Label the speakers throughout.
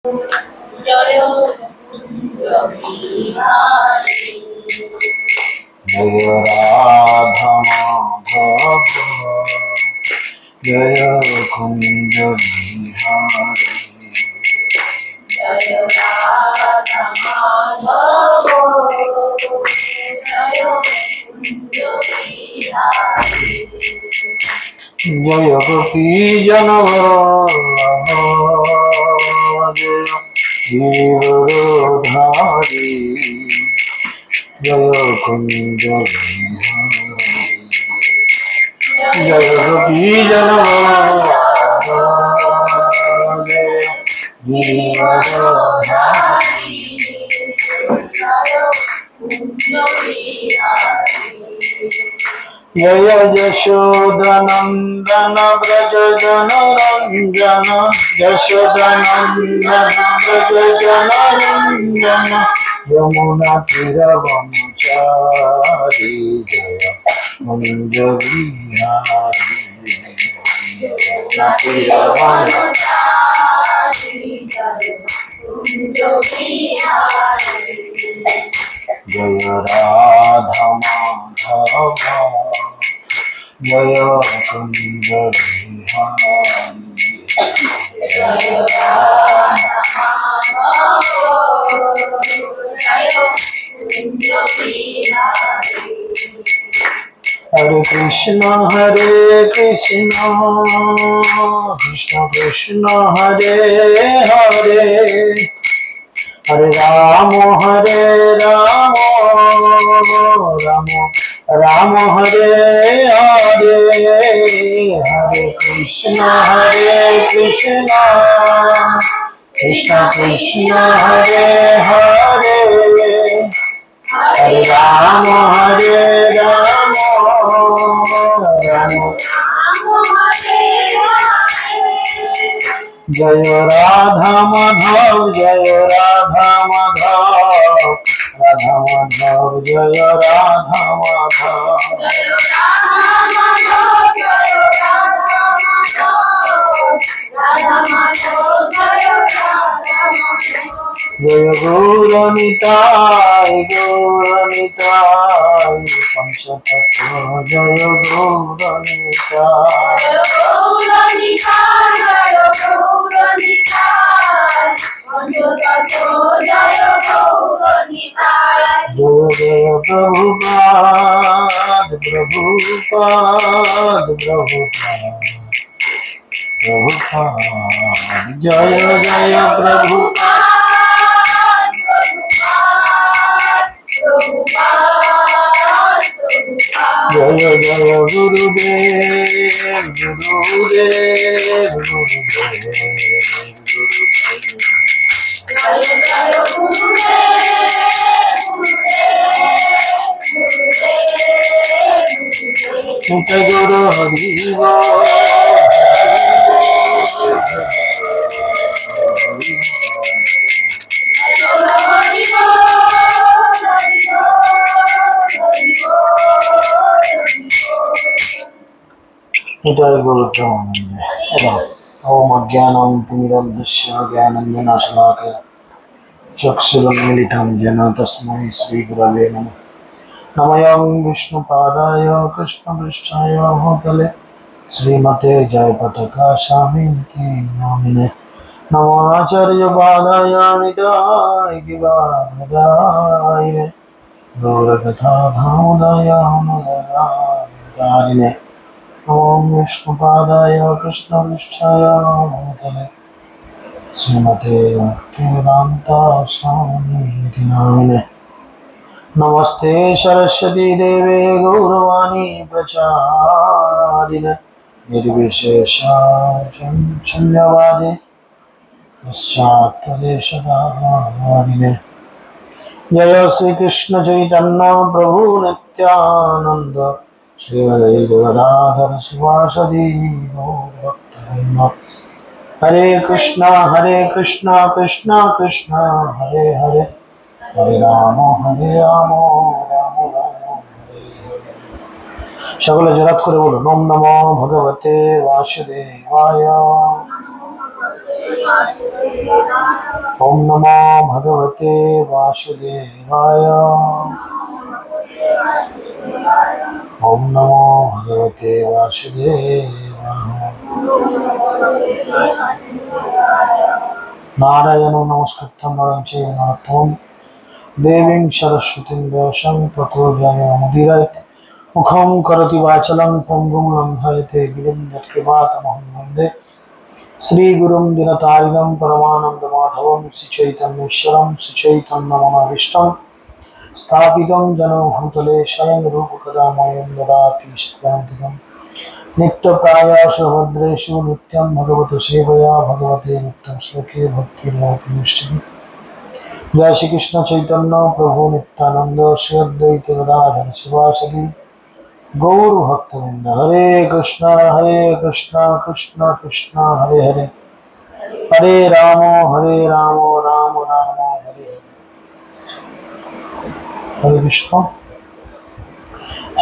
Speaker 1: जय बिहारी
Speaker 2: जय राधा माधव जय कुंज बिहारी
Speaker 1: जय राधा माधव जय कुंज बिहारी
Speaker 2: जय गोपी जनवल्लभ जय गिरिवरधारी जय कुंज बिहारी जय गोपी जनवल्लभ जय गिरिवरधारी जय यशोदनंदन व्रज जनरंजन यशोदनंदन व्रज जनरंजन यमुना तीरवनचारी जय कुंज बिहारी यमुना तीरवनचारी जय राधा माधव जय कुंज बिहारी
Speaker 1: जय राधा माधव जय कुंज बिहारी
Speaker 2: हरे कृष्ण कृष्ण कृष्ण हरे हरे हरे राम राम राम हरे हरे हरे कृष्ण कृष्ण कृष्ण कृष्ण हरे हरे हरे राम राम जय राधा माधव जय राधा माधव राधा माधव जय राधा माधव जय गौरनिताय पंचतत्व जय गौरनिताय जय जय प्रभुपाद प्रभुपाद जय जय प्रभुपाद जय जय गुरुदेव गुरुदेव गुरुदेव गुरु हरिवा ओम अज्ञानतिमिरन्धस्य ज्ञानाञ्जनशलाकया चक्षुरुन्मीलितं येन तस्मै श्रीगुरवे नमः नमः विष्णुपादाय कृष्णपृष्ठाय भूतले श्रीमते जयपताका स्वामिनिति नामिने नमाचार्यपादाय निताय गिरिवादाय गौरकथा धामोदय मुरारिणे ओम विष्णुपादाय कृष्णपृष्ठाय भूतले श्रीमते भक्तिवेदान्ता स्वामिनिति नामिने नमस्ते सरस्वती देवे गौरवाणी प्रचारिणे निर्विशेष शून्यवादे पश्चात्तदेशदारिणे जय श्री कृष्ण चैतन्य प्रभु नित्यानंद श्री गदाधर शिवासदि गौरभक्तवृन्द हरे कृष्णा कृष्णा कृष्णा हरे हरे हरे राम राम राम हरे हरे सकले जरात करे बोलो नम नमो भगवते वासुदेवाय ओम नमो भगवते वासुदेवाय। ओम नमो भगवते वासुदेवाय। नारायणं नमस्कृत्यं नरं चैव नरोत्तमं देवीं सरस्वतीं व्यासं ततो जयमुदीरयेत्। मुखं करोति वाचालं पङ्गुं लङ्घयते गिरिं यत्कृपातमहं वन्दे श्रीगुरुं दिनतारिणं परमानन्दमाधवं श्रीचैतन्येश्वरं श्रीचैतन्यमनोभीष्टं स्थापितं जनो भूतले स्वयं रूपकदा मह्यं ददाति शक्तिं नित्यप्रायासु भद्रेषु नित्यं भगवतो सेवया भगवते नित्यं श्लोके भक्तिर्भवति निश्चितं। जय श्री कृष्ण चैतन्य प्रभु नित्यानंद श्री अद्वैत गदाधर शिवासदि गौर भक्तवृंद। हरे कृष्ण कृष्ण कृष्ण हरे हरे, हरे राम राम राम हरे हरे। हरे कृष्ण।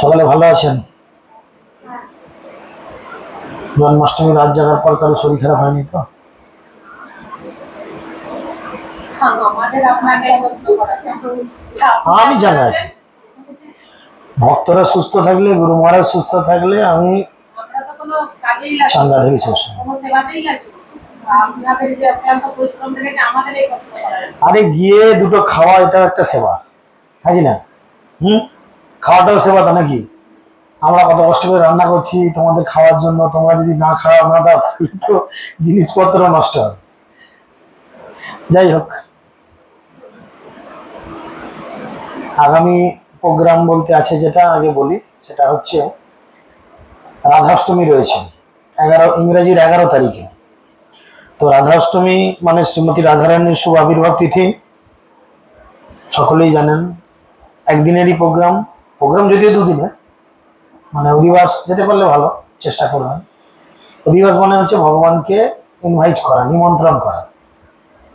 Speaker 2: সকলে ভালো আছেন? জন্মাষ্টমী রাত জাগার পর কারো শরীর খারাপ হয়নি তো? আমি জানা আছি, ভক্তরা সুস্থ থাকলে, গুরু মহারাজ সুস্থ থাকলে আমি চাঙ্গা থেকে শেষ। আরে গিয়ে দুটো খাওয়া, এটা একটা সেবা, নাকি না? খাওয়াটাও সেবা তো নাকি? আমরা কত কষ্ট করে রান্না করছি তোমাদের খাওয়ার জন্য, তোমরা যদি না খাওয়া না দাও তাহলে তো জিনিসপত্র নষ্ট হবে। যাই হোক, আগামী প্রোগ্রাম বলতে আছে যেটা আগে বলি, সেটা হচ্ছে রাধাষ্টমী রয়েছে ইংরেজির 11 তারিখে। তো রাধাষ্টমী মানে শ্রীমতী রাধারানীর শুভ আবির্ভাব তিথি, সকলেই জানেন। একদিনেরই প্রোগ্রাম যদিও দুদিনে, মানে অধিবাস যেতে পারলে ভালো, চেষ্টা করবেন। অধিবাস মানে হচ্ছে ভগবানকে ইনভাইট করা, নিমন্ত্রণ করা,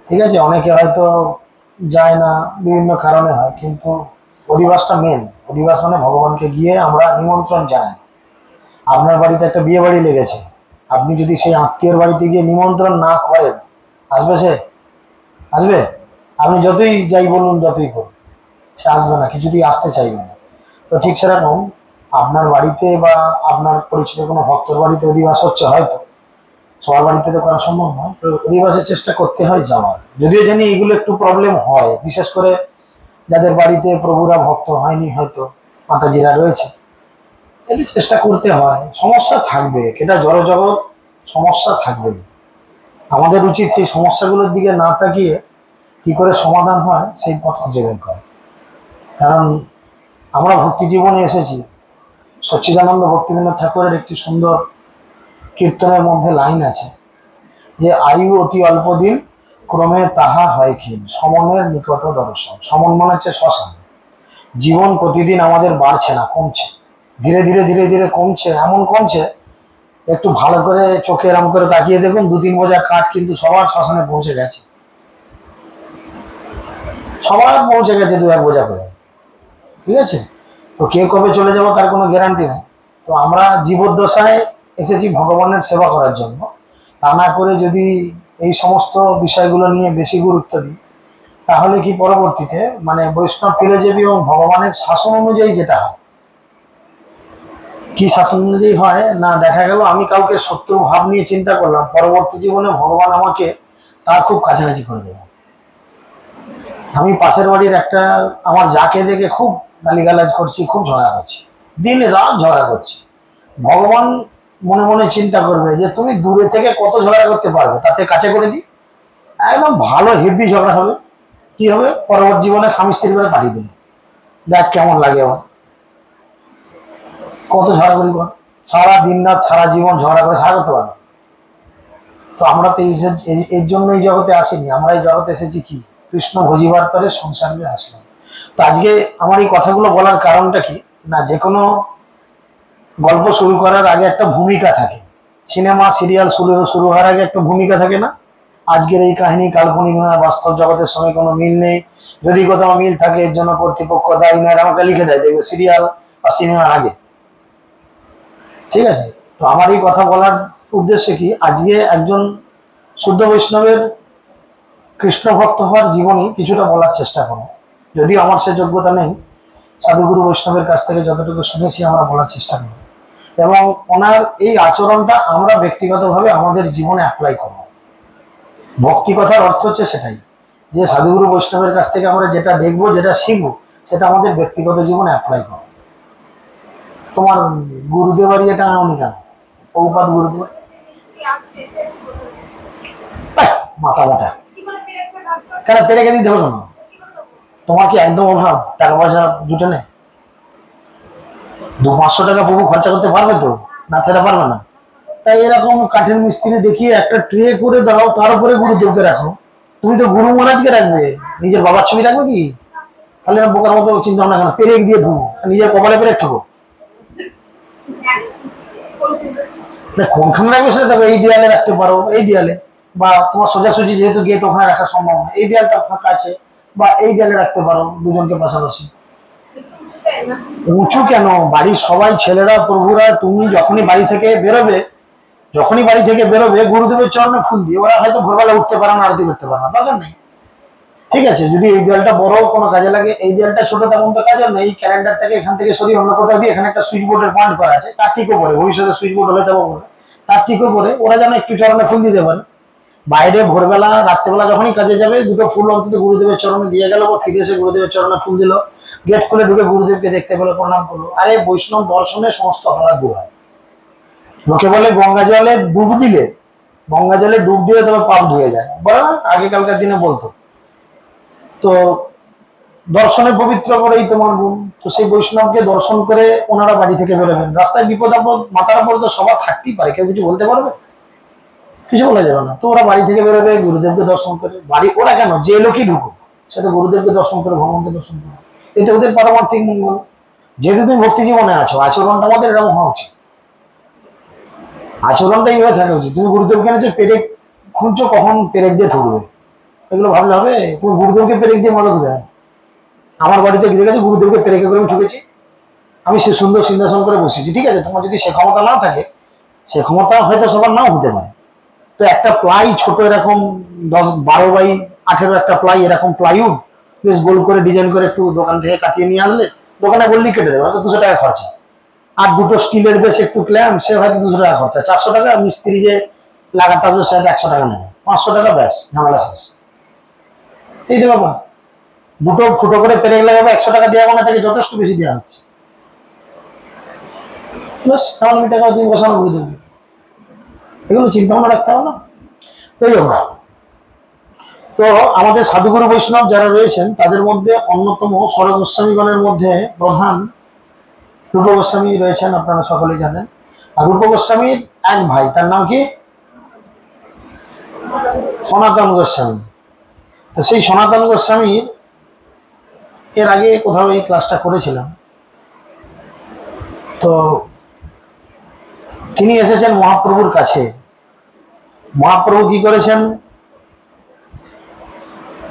Speaker 2: ঠিক আছে? অনেকে হয়তো যায় না, বিভিন্ন কারণে হয়, কিন্তু অধিবাসটা মেন। অধিবাস মানে ভগবানকে গিয়ে আমরা নিমন্ত্রণ জানাই। আপনার বাড়িতে একটা বিয়ে বাড়ি লেগেছে, আপনি যদি সেই আত্মীয়র বাড়িতে গিয়ে নিমন্ত্রণ না করেন, আসবে সে? আসবে? আপনি যতই যাই বলুন, যতই করুন, সে আসবে না, কিছুতেই আসতে চাইবে না। তো ঠিক সেরকম আপনার বাড়িতে বা আপনার পরিচিত কোনো ভক্তর বাড়িতে অধিবাস হচ্ছে, হয়তো সবার বাড়িতে তো করা সম্ভব নয়, তো অধিবাসের চেষ্টা করতে হয় যাওয়ার। যদিও জানি এগুলো একটু প্রবলেম হয়, বিশেষ করে যাদের বাড়িতে প্রভুরা ভক্ত হয়নি, হয়তো মাতাজিরা রয়েছে, একটু চেষ্টা করতে হয়। সমস্যা থাকবে, এটা জড়জগৎ, সমস্যা থাকবেই। আমাদের উচিত সেই সমস্যাগুলোর দিকে না তাকিয়ে কি করে সমাধান হয় সেই পথ খুঁজে বের করা। কারণ আমরা ভক্তি জীবনে এসেছি, সচ্চিদানন্দ ভক্তিবিনোদ ঠাকুরের একটি সুন্দর কীর্তনের মধ্যে লাইন আছে যে আয়ু অতি অল্প দিন, ক্রমে তাহা হয় ক্ষীণ, সমনের নিকট দর্শন। সমন মানে হচ্ছে শ্মশান। জীবন প্রতিদিন আমাদের বাড়ছে না, কমছে, ধীরে ধীরে ধীরে ধীরে কমছে। এমন কমছে, একটু ভালো করে চোখে এরম করে তাকিয়ে দেখুন, 2-3 বোঝা কাঠ কিন্তু সবার শ্মশানে পৌঁছে গেছে, সবার পৌঁছে গেছে 2-1 বোঝা করে, ঠিক আছে? তো কে কবে চলে যাবো তার কোনো গ্যারান্টি নেই। তো আমরা জীবদ্দশায় এসেছি ভগবানের সেবা করার জন্য, তা না করে যদি এই সমস্ত বিষয়গুলো নিয়ে বেশি গুরুত্ব দিই, তাহলে কি পরবর্তীতে মানে বৈষ্ণব ফিলোজফি এবং ভগবানের শাসন অনুযায়ী যেটা হয়, কি শাসন অনুযায়ী হয় না, দেখা গেল আমি কাউকে শত্রু ভাব নিয়ে চিন্তা করলাম, পরবর্তী জীবনে ভগবান আমাকে তার খুব কাছাকাছি করে দেবে। আমি পাশের বাড়ির একটা আমার যাকে দেখে খুব গালিগালাজ করছি, খুব ঝগড়া করছি, দিন রাত ঝগড়া করছি, ভগবান মনে মনে চিন্তা করবে যে তুমি দূরে থেকে কত ঝগড়া করতে পারবে, তাতে কাছে করে দিই। একদম ভালো হেভি ঝগড়া হবে। কি হবে? পরবর্তী জীবনে স্বামী স্ত্রীর করে পাঠিয়ে দিল, দেখ কেমন লাগে আমার, কত ঝগড়া করি, সারা দিন রাত সারা জীবন ঝগড়া করে সারা করতে পারবো। তো আমরা তো এর জন্য এই জগতে আসিনি, আমরা এই জগতে এসেছি কি কৃষ্ণ ভজিবার তরে সংসারে আসলাম। তো আজকে আমার এই কথাগুলো বলার কারণটা কি না, যে কোনো গল্প শুরু করার আগে একটা ভূমিকা থাকে, সিনেমা সিরিয়াল শুরু হওয়ার আগে একটা ভূমিকা থাকে না? আজকের এই কাহিনী কাল্পনিক নয়, বাস্তব জগতের সঙ্গে কোনো মিল নেই, যদি কোথাও মিল থাকে এর জন্য কর্তৃপক্ষ দায়ী নয়, আমাকে লিখে দেয় দেখবে সিরিয়াল বা সিনেমার আগে, ঠিক আছে? তো আমার এই কথা বলার উদ্দেশ্য কি, আজকে একজন শুদ্ধ বৈষ্ণবের কৃষ্ণ ভক্ত হওয়ার জীবনী কিছুটা বলার চেষ্টা করো, যদিও আমার সে যোগ্যতা নেই। সাধুগুরু বৈষ্ণবের কাছ থেকে যতটুকু শুনেছি আমরা বলার চেষ্টা করি, এবং ওনার এই আচরণটা আমরা ব্যক্তিগতভাবে আমাদের জীবনে অ্যাপ্লাই করব। ভক্তি কথার অর্থ হচ্ছে সেটাই, যে সাধুগুরু বৈষ্ণবের কাছ থেকে আমরা যেটা দেখবো, যেটা শিখবো, সেটা আমাদের ব্যক্তিগত জীবনে অ্যাপ্লাই করবো। তোমার গুরুদেবারই এটা আনি কেন? প্রভুপাদ গুরুদেব মাথা মোটা কেন পেরেকে দিতে হলো না? তোমার কি একদম অভাব, টাকা পয়সা জুটে নেই? 200-500 টাকা প্রভু খরচা করতে পারবে তো? না, সেটা পারবে না। তাই এরকম কাঠের মিস্ত্রি দেখিয়ে একটা ট্রে করে দাও, তার উপরে গুরুদেবকে রাখো। তুমি তো গুরু মহারাজকে রাখবে, নিজের বাবার ছবি রাখবে কি? তাহলে বোকার মতো চিন্তা ভাবনা কেন? পেরেক দিয়ে ঢুকো, নিজের কপালে পেরেক ঠুকো। কোনখানে রাখবে সেটা দেখো, এই দেয়ালে রাখতে পারো, এই দেয়ালে, বা তোমার সোজাসুজি যেহেতু গেট ওখানে রাখা সম্ভব না, এই দেয়ালটা ফাঁকা আছে, বা এই দেয়ালে রাখতে পারো দুজনকে পাশাপাশি। উঁচু কেন? বাড়ির সবাই ছেলেরা প্রভুরা তুমি যখনই বাড়ি থেকে বেরোবে, গুরুদেবের চরণে ফুল দিয়ে, ওরা হয়তো ভোরবেলা উঠতে পারে না, আরতি করতে পারে না, দরকার নেই। ঠিক আছে, যদি এই দেয়ালটা বড় কোনো কাজে লাগে, এই দেয়ালটা ছোট তেমন তো কাজের নেই। এই ক্যালেন্ডারটাকে এখান থেকে সরিয়ে অন্য কোথাও দিয়ে এখানে একটা সুইচ বোর্ডের পয়েন্ট করা আছে, তার ঠিক উপরে, ভবিষ্যতে সুইচ বোর্ড হলে যাবো বলে, তার ঠিক উপরে ওরা যেন একটু চরণে ফুল দিতে পারে। বাইরে ভোরবেলা রাত্রেবেলা যখনই কাজে যাবে, দুটো ফুল অন্তত গুরুদেবের চরণে দিয়ে গেল, বা ফিরে এসে গুরুদেবের চরণে ফুল দিল, গেট খুলে ঢুকে গুরুদেবকে দেখতে পেলো, প্রণাম করলো। আরে বৈষ্ণব দর্শনে সমস্ত অপরাধ দূর হয়। লোকে বলে গঙ্গা জলে ডুব দিলে তবে পাপ ধুয়ে যায়, বলে না? আগেকালকার দিনে বলতো। তো দর্শনে পবিত্র করেই তোমার গুণ। তো সেই বৈষ্ণবকে দর্শন করে ওনারা বাড়ি থেকে বেরোবেন। রাস্তায় বিপদ আপদ মাথার উপর তো সবার থাকতেই পারে, কেউ কিছু বলতে পারবে? কিছু বলা যাবে না। তো ওরা বাড়ি থেকে বেরোবে, গুরুদেবকে দর্শন করে বাড়ি, ওরা কেন, যে লোকই ঢুকো সে তো গুরুদেবকে দর্শন করে, ভগবানকে দর্শন করে, এতে ওদের পারমার্থিক মঙ্গল। যেহেতু তুমি ভক্তি জীবনে আছো, আচরণটা আমাদের এরকম হওয়া উচিত, আচরণটা এইভাবে থাকা উচিত। তুমি গুরুদেবকে যে পেরেক খুঁজছো, কখন পেরেক দিয়ে ঢুকবে, এগুলো ভাবলে হবে? তুমি গুরুদেবকে পেরেক দিয়ে মালক দেয়। আমার বাড়িতে গিয়ে গেছে, গুরুদেবকে পেরেকে করে ঠুকেছি, আমি সে সুন্দর সিংহাসন করে বসেছি। ঠিক আছে, তোমার যদি সে ক্ষমতা না থাকে, সে ক্ষমতা হয়তো সবার নাও হতে পারে। তো একটা প্লাই ছোট এরকম 10-12x18 একটা প্লাই, এরকম প্লাইউড বেশ গোল করে ডিজাইন করে একটু দোকান থেকে কাটিয়ে নিয়ে আসলে, দোকানে বললি কেটে দেবে, হয়তো 200 টাকা খরচা। আর দুটো স্টিলের বেশ একটু ক্ল্যাম্প, সে হয়তো 200 টাকা খরচা। 400 টাকা মিস্ত্রি যে লাগাতে হবে, সে 100 টাকা নেবে, 500 টাকা, ব্যাস ঝামেলা শেষ। এই যে বাবা, দুটো ফুটো করে পেরেক লাগাবে, 100 টাকা দেওয়া মানে থেকে যথেষ্ট বেশি দেওয়া হচ্ছে। ব্যাস, তাহলে আমি টাকা তুমি বসানো করে দেবে। এগুলো চিন্তা ভাবনা রাখতে হবে না? তো আমাদের সাধুগুরু বৈষ্ণব যারা রয়েছেন, তাদের মধ্যে অন্যতম স্বর গোস্বামীগণের মধ্যে প্রধান রূপ গোস্বামী রয়েছেন, আপনারা সকলেই জানেন। আর রূপ গোস্বামীর এক ভাই, তার নাম কি? সনাতন গোস্বামী। তো সেই সনাতন গোস্বামীর এর আগে কোথাও এই ক্লাসটা করেছিলাম। তো তিনি এসেছেন মহাপ্রভুর কাছে। মহাপ্রভু কি করেছেন?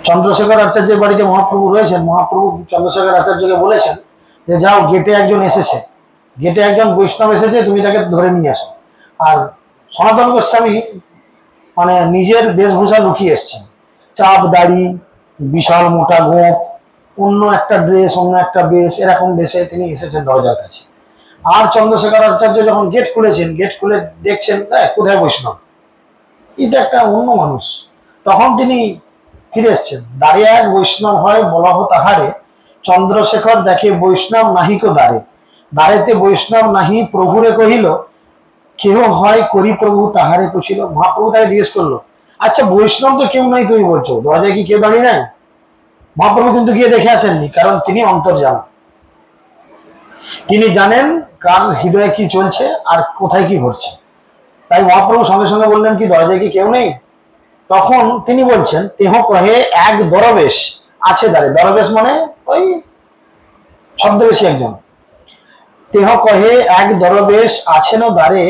Speaker 2: চন্দ্রশেখর আচার্যের বাড়িতে মহাপ্রভু রয়েছেন। মহাপ্রভু চন্দ্রশেখর আচার্যকে বলেছেন যে যাও, গেটে একজন এসেছে, গেটে একজন বৈষ্ণব এসেছে, তুমি তাকে ধরে নিয়ে আসো। আর সনাতন গোস্বামী মানে নিজের বেশভূষা লুকিয়ে এসছেন, চাপ দাড়ি, বিশাল মোটা গোঁপ, অন্য একটা ড্রেস, অন্য একটা বেশ, এরকম বেশে তিনি এসেছেন দরজার কাছে। আর চন্দ্রশেখর আচার্য যখন গেট খুলেছেন, গেট খুলে দেখছেন কোথায় বৈষ্ণব, এটা একটা অন্য মানুষ। তখন তিনি ফিরে এসছেন। দাঁড়িয়ে এক বৈষ্ণব হয় বলহ তাহারে, চন্দ্রশেখর দেখে বৈষ্ণব নাহিক দ্বারে, দ্বারেতে বৈষ্ণব নাহি, প্রভুরে কহিল কেহ হয় করি প্রভু তাহারে পুছিল। মহাপ্রভু তাকে জিজ্ঞেস করলো, আচ্ছা বৈষ্ণব তো কেউ নাই তুমি বলছো, দরজায় কি কেউ দাঁড়িয়ে নাই? মহাপ্রভু কিন্তু গিয়ে দেখে আসেননি, কারণ তিনি অন্তর্যামী। তিনি জানেন কার হৃদয়ে কি চলছে আর কোথায় কি ঘটছে। তাই মহাপ্রভু সঙ্গে সঙ্গে বললেন কি দরজায় কি কেউ নেই? তখন তিনি বলছেন, তেহ কহে এক দরবেশ আছে দ্বারে। দরবেশ মানে ওই ছদ্মবেশী একজন। তেহ কহে এক দরবেশ আছেন দ্বারে,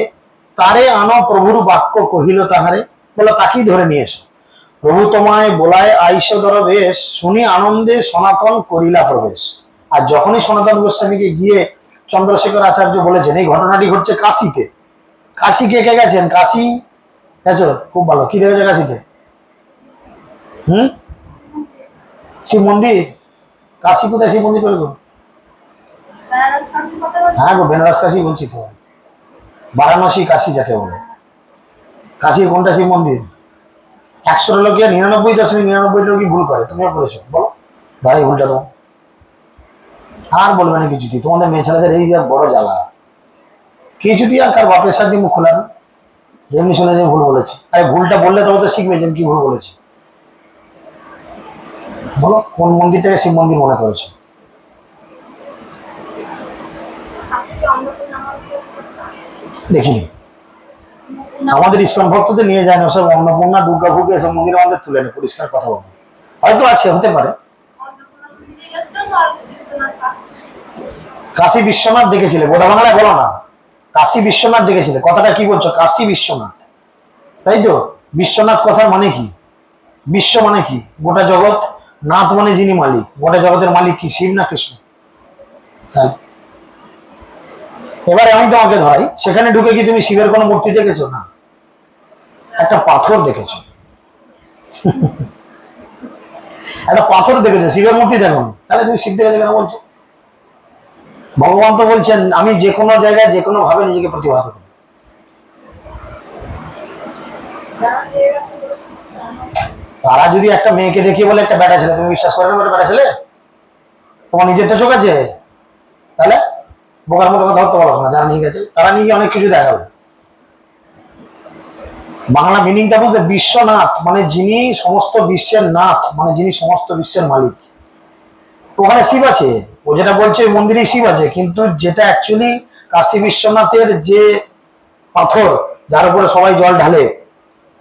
Speaker 2: তারে আনো প্রভুর বাক্য কহিল তাহারে। বলো তাকেই ধরে নিয়ে এসো। প্রভু তোমায় বলায় আইস দরবেশ, শুনি আনন্দে সনাতন করিলা প্রবেশ। আর যখনই সনাতন গোস্বামীকে গিয়ে চন্দ্রশেখর আচার্য বলেছেন, এই ঘটনাটি ঘটছে কাশিতে। কাশি কে কে গেছেন? কাশি আচ্ছা, খুব ভালো। কি দেখেছো কাশিতে? শিব মন্দির। কাশি কোথায় শিব মন্দির বলবো? হ্যাঁ গো, বেনারস কাশি বলছি তো। বারাণসী কাশি যাকে বলে। কাশির কোনটা শিব মন্দির? 100 লোকে 99.99 লোকই ভুল করে, তুমিও করেছো, বলো ভাই ভুলটা তো। আর বলবে না কিছু, তোমাদের মেয়ে ছেলেদের এই বড় জ্বালা। কিছু দিয়ে আর কার বাপের সাথে মুখ খোলা না, যেমনি শুনে যে ভুল বলেছি। আরে ভুলটা বললে তবে তো শিখবে যে কি ভুল বলেছি। বলো কোন মন্দিরটাকে শিব মন্দির মনে করেছো? দেখিনি। আমাদের ইস্কন ভক্তদের নিয়ে যায় না সব, অন্নপূর্ণা, দুর্গা ভোগ এসব মন্দির আমাদের তুলে নেই, পরিষ্কার কথা বলবো। হয়তো আছে, হতে পারে। কাশী বিশ্বনাথ দেখেছিলে? গোটা বাংলায় বলো না, কাশী বিশ্বনাথ দেখেছিলে। কথাটা কি বলছো? কাশী বিশ্বনাথ, তাই তো? বিশ্বনাথ কথার মানে কি? বিশ্ব মানে কি? গোটা জগৎ। নাথ মানে যিনি মালিক। গোটা জগতের মালিক কি, শিব না কৃষ্ণ? এবারে আমি তোমাকে ধরাই, সেখানে ঢুকে কি তুমি শিবের কোনো মূর্তি দেখেছো? না, একটা পাথর দেখেছো। একটা পাথর দেখেছো, শিবের মূর্তি দেখো। তাহলে তুমি শিব দেখেছো কেন বলছো? ভগবান তো বলছেন আমি যে কোনো জায়গায় যে কোনো ভাবে নিজেকে প্রতিভাত করি। তারা যদি একটা মেয়েকে দেখিয়ে বলে একটা বেটা ছেলে, তুমি বিশ্বাস করে না বেটা ছেলে? তোমার নিজের তো চোখ আছে, তাহলে বোকার মতো কথা ধরতে পারো না। যারা নিয়ে গেছে তারা নিয়ে গিয়ে অনেক কিছু দেখাবে। বাংলা মিনিংটা বুঝতে, বিশ্বনাথ মানে যিনি সমস্ত বিশ্বের নাথ, মানে যিনি সমস্ত বিশ্বের মালিক। ওখানে শিব আছে, ও যেটা বলছে ওই মন্দিরে শিব আছে, কিন্তু যেটা অ্যাকচুয়ালি কাশী বিশ্বনাথের যে পাথর, যার উপরে সবাই জল ঢালে,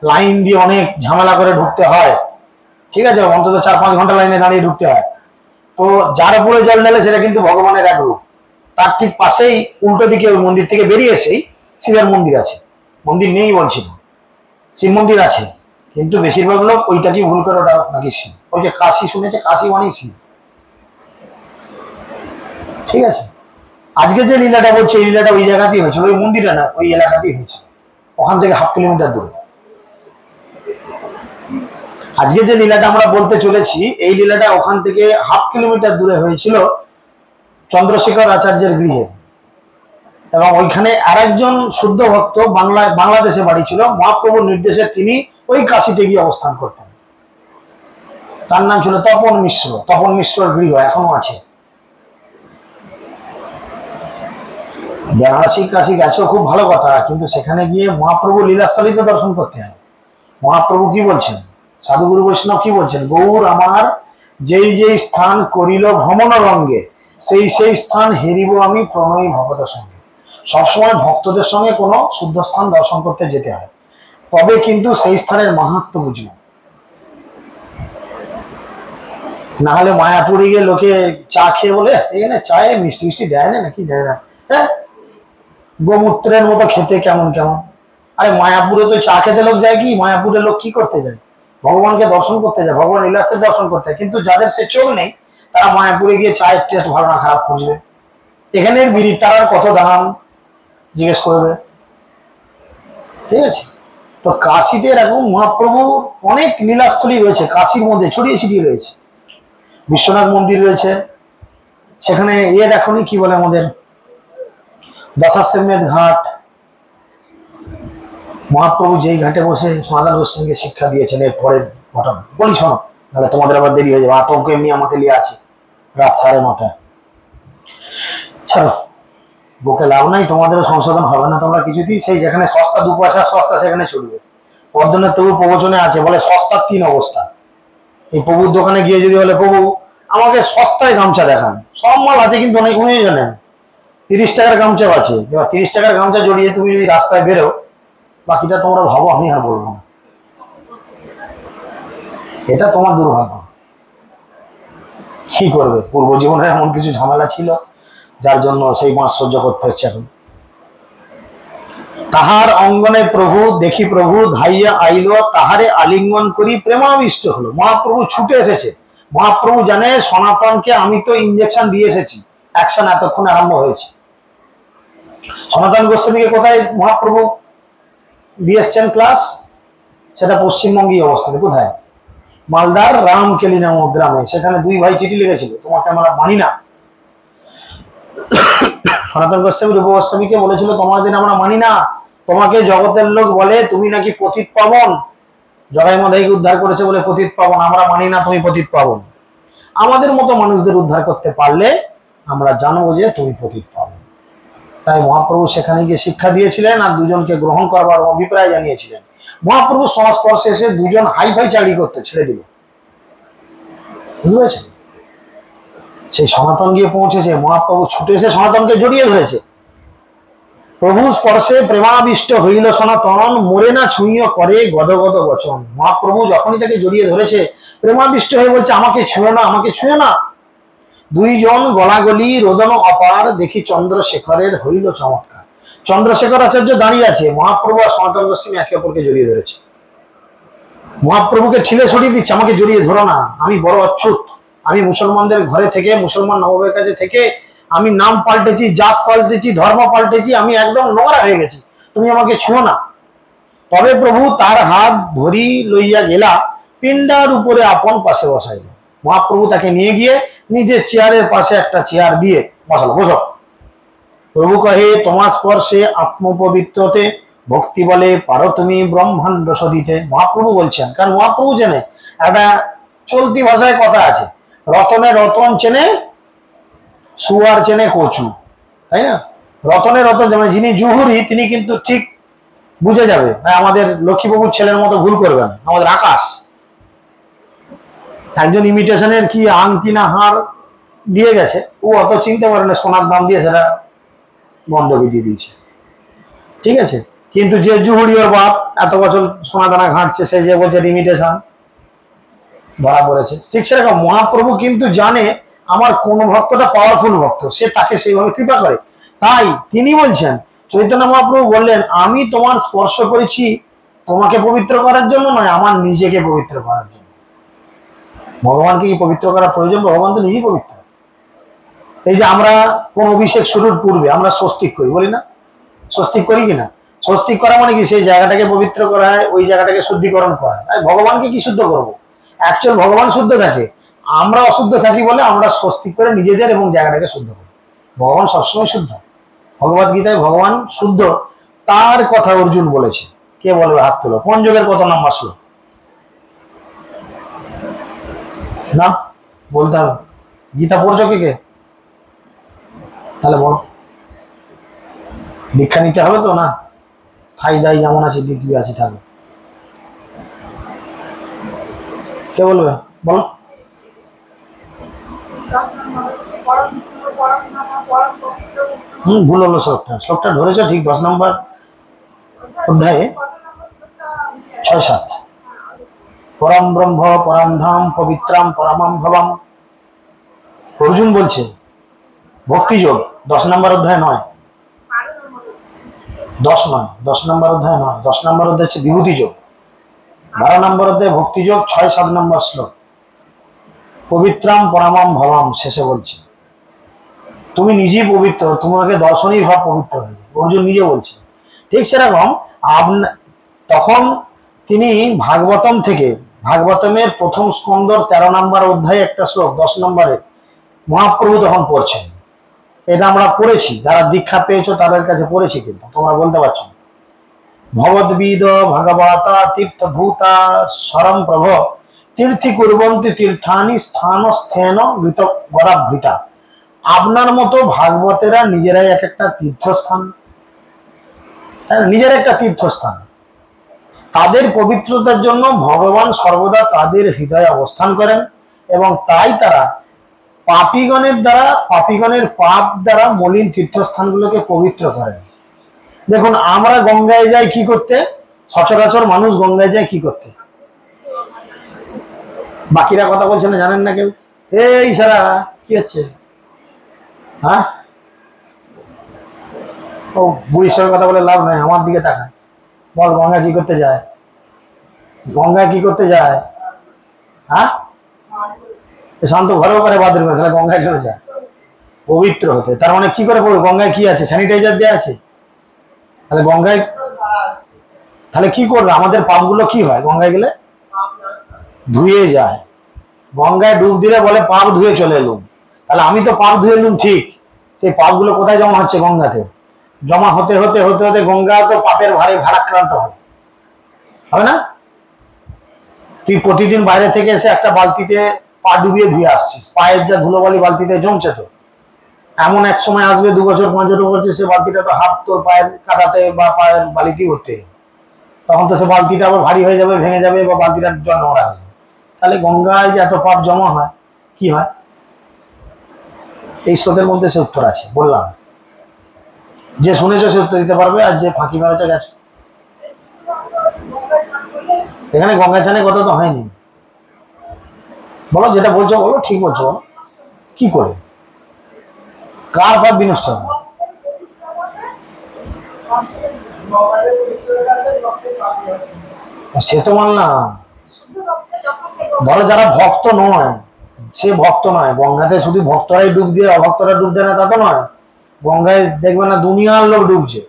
Speaker 2: লাইন দিয়ে অনেক ঝামেলা করে ঢুকতে হয়, ঠিক আছে, অন্তত 4-5 ঘন্টা লাইনে দাঁড়িয়ে ঢুকতে হয়। তো যার উপরে জল ঢালে সেটা কিন্তু ভগবানের এক রূপ। তার ঠিক পাশেই উল্টো দিকে ওই মন্দির থেকে বেরিয়ে এসেই শিবের মন্দির আছে। মন্দির নেই বলছি না, শিব মন্দির আছে, কিন্তু বেশিরভাগ লোক ওইটাকে ভুল করে ওটা নাকি শিব। ওই যে কাশি শুনেছে, কাশি মানেই শিব, ঠিক আছে। আজকে যে লীলাটা বলছে এই লীলাটা ওই জায়গাতেই হয়েছিল, ওই মন্দিরে না, ওই এলাকাতেই হয়েছিল, ওখান থেকে 1/2 কিলোমিটার দূরে। আজকে যে লীলাটা আমরা বলতে চলেছি, এই লীলাটা ওখান থেকে 1/2 কিলোমিটার দূরে হয়েছিল চন্দ্রশেখর আচার্যের গৃহে। এবং ওইখানে আরেকজন শুদ্ধ ভক্ত বাংলাদেশে বাড়ি ছিল, মহাপ্রভুর নির্দেশে তিনি ওই কাশিতে গিয়ে অবস্থান করতেন। তার নাম ছিল তপন মিশ্র। তপন মিশ্রর গৃহ এখনো আছে। বেনারসি কাশি গেছো, খুব ভালো কথা, কিন্তু সেখানে গিয়ে মহাপ্রভু লীলাস্থলিতে দর্শন করতে হবে। মহাপ্রভু কি বলছেন, সাধুগুরু বৈষ্ণব কি বলছেন? গৌর আমার যেই যেই স্থান করিল ভ্রমণ রঙ্গে, সেই সেই স্থান হেরিব আমি প্রণয়ী ভগতের সঙ্গে। সবসময় ভক্তদের সঙ্গে কোনো শুদ্ধ স্থান দর্শন করতে যেতে হয়, তবে কিন্তু সেই স্থানের মাহাত্ম্য বুঝব। না হলে মায়াপুরে গিয়ে লোকে চা খেয়ে বলে এখানে চায়ে মিষ্টি মিষ্টি দেয় না, নাকি দেয় না, হ্যাঁ, গোমূত্রের মতো খেতে কেমন কেমন। আরে মায়াপুরে তো চা খেতে লোক যায় কি? মায়াপুরে লোক কি করতে যায়? ভগবানকে দর্শন করতে যায়, ভগবান লীলাস্থল দর্শন করতে হয়। কিন্তু যাদের সে চোখ নেই, তারা মায়াপুরে গিয়ে চায়ের টেস্ট ভালো না খারাপ খুঁজবে। এখানের বিড়ির তারার কত দাম জিজ্ঞেস করবে, ঠিক আছে। তো কাশিতে এরকম মহাপ্রভু অনেক লীলাস্থলী রয়েছে, কাশির মধ্যে ছড়িয়ে ছিটিয়ে রয়েছে। বিশ্বনাথ মন্দির রয়েছে, সেখানে দেখনি কি বলে আমাদের দশাশ্বমেধ ঘাট। মহাপ্রভু যেই ঘাটে বসে সনাতন গোস্বামীকে শিক্ষা দিয়েছেন, এর পরের ঘটনা বলি শোনো, তাহলে তোমাদের আবার দেরি হয়ে যাবে। আতঙ্ক এমনি আমাকে নিয়ে আছে, রাত 9:30। ছাড়ো, বুকে লাভ নাই, তোমাদেরও সংশোধন হবে না তোমরা কিছুতেই। সেই যেখানে সস্তা 2 পয়সা সস্তা সেখানে চলবে। বর্ধনের তবু প্রবচনে আছে, বলে সস্তার 3 অবস্থা। এই প্রভুর দোকানে গিয়ে যদি বলে প্রভু আমাকে সস্তায় গামছা দেখান, সব মাল আছে কিন্তু অনেক উনি জানেন 30 টাকার গামছাও আছে। এবার 30 টাকার গামছা জড়িয়ে তুমি যদি রাস্তায় বেরো, বাকিটা তোমরা ভাবো, আমি আর বলবো না, এটা তোমার দুর্ভাগ্য। কি করবে, পূর্ব জীবনে এমন কিছু ঝামেলা ছিল যার জন্য সেই মাস সহ্য করতে হচ্ছে এখন। তাহার অঙ্গনে প্রভু দেখি, প্রভু ধাইয়া আইল, তাহারে আলিঙ্গন করি প্রেমাবিষ্ট হলো। মহাপ্রভু ছুটে এসেছে। মহাপ্রভু জানে সনাতনকে আমি তো ইঞ্জেকশন দিয়ে এসেছি, অ্যাকশন এতক্ষণ আরম্ভ হয়েছে। সনাতন গোস্বামীকে কোথায় মহাপ্রভু দিয়ে এসছেন ক্লাস? সেটা পশ্চিমবঙ্গেই অবস্থিত। কোথায়? মালদার রামকেলি নামক গ্রামে। সেখানে দুই ভাই চিঠি লিখেছিল, তোমাকে আমরা মানি না। সনাতন গোস্বামী রূপ গোস্বামীকে বলেছিল তোমাদের আমরা মানি না, তোমাকে জগতের লোক বলে তুমি নাকি পতিত পাবন, জগাই মাধাইকে উদ্ধার করেছে বলে পতিত পাবন, আমরা মানি না তুমি পতিত পাবন। আমাদের মতো মানুষদের উদ্ধার করতে পারলে আমরা জানবো যে তুমি পতিত পাবন। তাই মহাপ্রভু সেখানে গিয়ে শিক্ষা দিয়েছিলেন আর দুজনকে গ্রহণ করবার অভিপ্রায় জানিয়েছিলেন। মহাপ্রভু সংস্পর্শে এসে দুজন হাই ফাই চাকরি করতে ছেড়ে দিল, বুঝতে পেরেছেন? সেই সনাতন গিয়ে পৌঁছেছে, মহাপ্রভু ছুটে এসে সনাতনকে জড়িয়ে ধরেছে। প্রভু স্পর্শে প্রেমাবিষ্ট হইল সনাতন, মোরে না ছুঁইয় করে গদগদ বচন। মহাপ্রভু যখনই তাকে জড়িয়ে ধরেছে, প্রেমাবিষ্ট হয়ে বলছে আমাকে ছুঁয়ো না, আমাকে ছুঁয়ো না। দুইজন গলাগলি রোদন অপার, দেখি চন্দ্রশেখরের হইল চমৎকার। চন্দ্রশেখর আচার্য দাঁড়িয়ে আছে, মহাপ্রভু আর সনাতন গোস্বামী একে অপরকে জড়িয়ে ধরেছে। মহাপ্রভুকে ঠেলে সরিয়ে দিচ্ছে, আমাকে জড়িয়ে ধরো না, আমি বড় অচ্যুত, আমি মুসলমানদের ঘরে থেকে, মুসলমান নবাবের কাছে থেকে আমি নাম পাল্টেছি, জাত পাল্টেছি, ধর্ম পাল্টেছি, আমি একদম নোংরা হয়ে গেছি, তুমি আমাকে ছুঁয়ো না। তবে প্রভু তার হাত ধরি লইয়া গেলা, পিণ্ডার উপরে আপন পাশে বসাইল। মহাপ্রভু তাকে নিয়ে গিয়ে নিজের চেয়ারের পাশে একটা চেয়ার দিয়ে বসালো, বসো। প্রভু কহে তোমার স্পর্শে আত্মপবিত্রতে, ভক্তি বলে পারো তুমি ব্রহ্মাণ্ড সদিতে। মহাপ্রভু বলছেন, কারণ মহাপ্রভু চেনে, একটা চলতি ভাষায় কথা আছে, রতনে রতন চেনে, সুয়ার চেনে কচু, তাই না? রতনে রতন, যেমন যিনি জুহুরি তিনি কিন্তু ঠিক বুঝে যাবে, আমাদের লক্ষ্মীবাবুর ছেলের মতো ভুল করবেন, আমাদের আকাশ একজন ইমিটেশনের কি আংটি না হার দিয়ে গেছে, ও অত চিনতে পারে না, সোনার দাম দিয়ে সেটা বন্ধকি দিয়ে দিয়েছে, ঠিক আছে? কিন্তু যে জুহুরি ওর বাপ এত বছর সোনা দানা ঘাঁটছে, সে যে বলছে ইমিটেশন, ধরা পড়েছে। ঠিক সেরকম মহাপ্রভু কিন্তু জানে আমার কোন ভক্তটা পাওয়ারফুল ভক্ত, সে তাকে সেইভাবে কৃপা করে। তাই তিনি বলছেন, চৈতন্য মহাপ্রভু বললেন আমি তোমার স্পর্শ করেছি তোমাকে পবিত্র করার জন্য নয়, আমার নিজেকে পবিত্র করার জন্য। ভগবানকে কি পবিত্র করার প্রয়োজন? ভগবান তো নিজেই পবিত্র। এই যে আমরা কোন অভিষেক শুরুর পূর্বে আমরা স্বস্তিক করি, বলি না? স্বস্তিক করি কিনা? স্বস্তিক করা মানে কি? সেই জায়গাটাকে পবিত্র করা হয়, ওই জায়গাটাকে শুদ্ধিকরণ করা হয়। ভগবানকে কি শুদ্ধ করবো? অ্যাকচুয়াল ভগবান শুদ্ধ থাকে, আমরা অশুদ্ধ থাকি বলে আমরা স্বস্তিক করে নিজেদের এবং জায়গাটাকে শুদ্ধ করি। ভগবান সবসময় শুদ্ধ। ভগবত গীতায় ভগবান শুদ্ধ, তার কথা অর্জুন বলেছে। কে বলবে? হাত তোলো। কোন যুগের কত নাম্বার শ্লোক? না বলতে হবে। গীতা পড়ছো কে কে? তাহলে বলো। দীক্ষা নিতে হবে তো? না খাই দাই যেমন আছে দিব্যি আছে থাকবে। কে বলবে? বলো। ভুল হলো শ্লোকটা, শ্লোকটা ধরেছো ঠিক 10 নম্বর অধ্যায়ে 6-7। পরম ব্রহ্ম পরম ধাম পবিত্রাম পরমাম ভবম। অর্জুন বলছে ভক্তিযোগ 10 নম্বর অধ্যায় নয়, 10 নয়, 10 নম্বর অধ্যায় নয়, 10 নম্বর অধ্যায় হচ্ছে বিভূতি যোগ, 12 নম্বর অধ্যায় ভক্তিযোগ, 6-7 নম্বর শ্লোক পবিত্রাম পরমাম ভবম। শেষে বলছে তুমি নিজেই পবিত্র, তোমাকে দর্শনই ভাব পবিত্র হয়ে যাবে, অর্জুন নিজে বলছে। ঠিক সেরকম তখন তিনি ভাগবতম থেকে, ভাগবতমের প্রথম স্কন্ধর 13 নম্বর অধ্যায়ে একটা শ্লোক 10 নম্বরে মহাপ্রভু তখন পড়ছেন। এটা আমরা পড়েছি, যারা দীক্ষা পেয়েছো তাদের কাছে পড়েছি, কিন্তু তোমরা বলতে পারছো না। ভগবদ্বিদ ভগবতা তীর্থভূতা স্বরম প্রভ, তীর্থি কুর্বন্তি তীর্থানি স্থান স্থেন গদাভৃতা। আপনার মতো ভাগবতেরা নিজেরাই এক একটা তীর্থস্থান, নিজের একটা তীর্থস্থান। তাদের পবিত্রতার জন্য ভগবান সর্বদা তাদের হৃদয়ে অবস্থান করেন, এবং তাই তারা পাপীগণের পাপ দ্বারা মলিন তীর্থস্থানগুলোকে পবিত্র করেন। দেখুন আমরা গঙ্গায় যাই কি করতে? সচরাচর মানুষ গঙ্গায় যায় কি করতে? বাকিরা কথা বলছে না, জানেন না কেউ? এই সারা কি হচ্ছে? হ্যাঁ, ও বুড়ির সঙ্গে কথা বলে লাভ নাই, আমার দিকে তাকায়, বল গঙ্গা কি করতে যায়? গঙ্গা কি করতে যায়? হ্যাঁ, শান্ত ঘরেও করে বাথরুমে, তাহলে গঙ্গায় চলে যায় পবিত্র হতে। তার মানে কি করে? গঙ্গায় কি আছে? স্যানিটাইজার দেওয়া আছে, তাহলে গঙ্গায় তাহলে কি করবে, আমাদের পাপগুলো কি হয় গঙ্গায় গেলে ধুয়ে যায়। গঙ্গায় ডুব দিলে বলে পাপ ধুয়ে চলে এলুম, তাহলে আমি তো পাপ ধুয়ে এলুম ঠিক, সেই পাপগুলো কোথায় জমা হচ্ছে, গঙ্গাতে। জমা হতে হতে হতে হতে গঙ্গা তো পাপের ভারে ভারাক্রান্ত হবে না? তুই প্রতিদিন বাইরে থেকে এসে একটা বালতিতে পা ডুবিয়ে ধুয়ে আসছিস, পায়ের যা ধুলোবালি বালতিতে জমছে, তো এমন এক সময় আসবে 2 বছর 5 বছর বলছে সে বালতিটা তো হাত তোর পায়ের কাটাতে বা পায়ের বালিতেই হতে, তখন তো সে বালতিটা আবার ভারী হয়ে যাবে, ভেঙে যাবে, বা বালতিটার জল নোংরা হয়ে যাবে। তাহলে গঙ্গায় যে এত পাপ জমা হয়, কি হয়? এই শ্লোকের মধ্যে সে উত্তর আছে, বললাম। যে শুনেছো সে উত্তর দিতে পারবে, আর যে ফাঁকি মারেছে গেছে। এখানে গঙ্গা চানের কথা তো হয়নি। বলো যেটা বলছো, বলো ঠিক বলছো, বলো কি করে, কার পাপ বিনষ্ট হবে? সে তো মানলাম, ধরো যারা ভক্ত নয়, সে ভক্ত নয়, গঙ্গাতে শুধু ভক্তরাই ডুব দিয়ে অভক্তরা ডুব দেয় না তা তো নয়, গঙ্গায় দেখবে না দুনিয়ার লোক ডুবছে,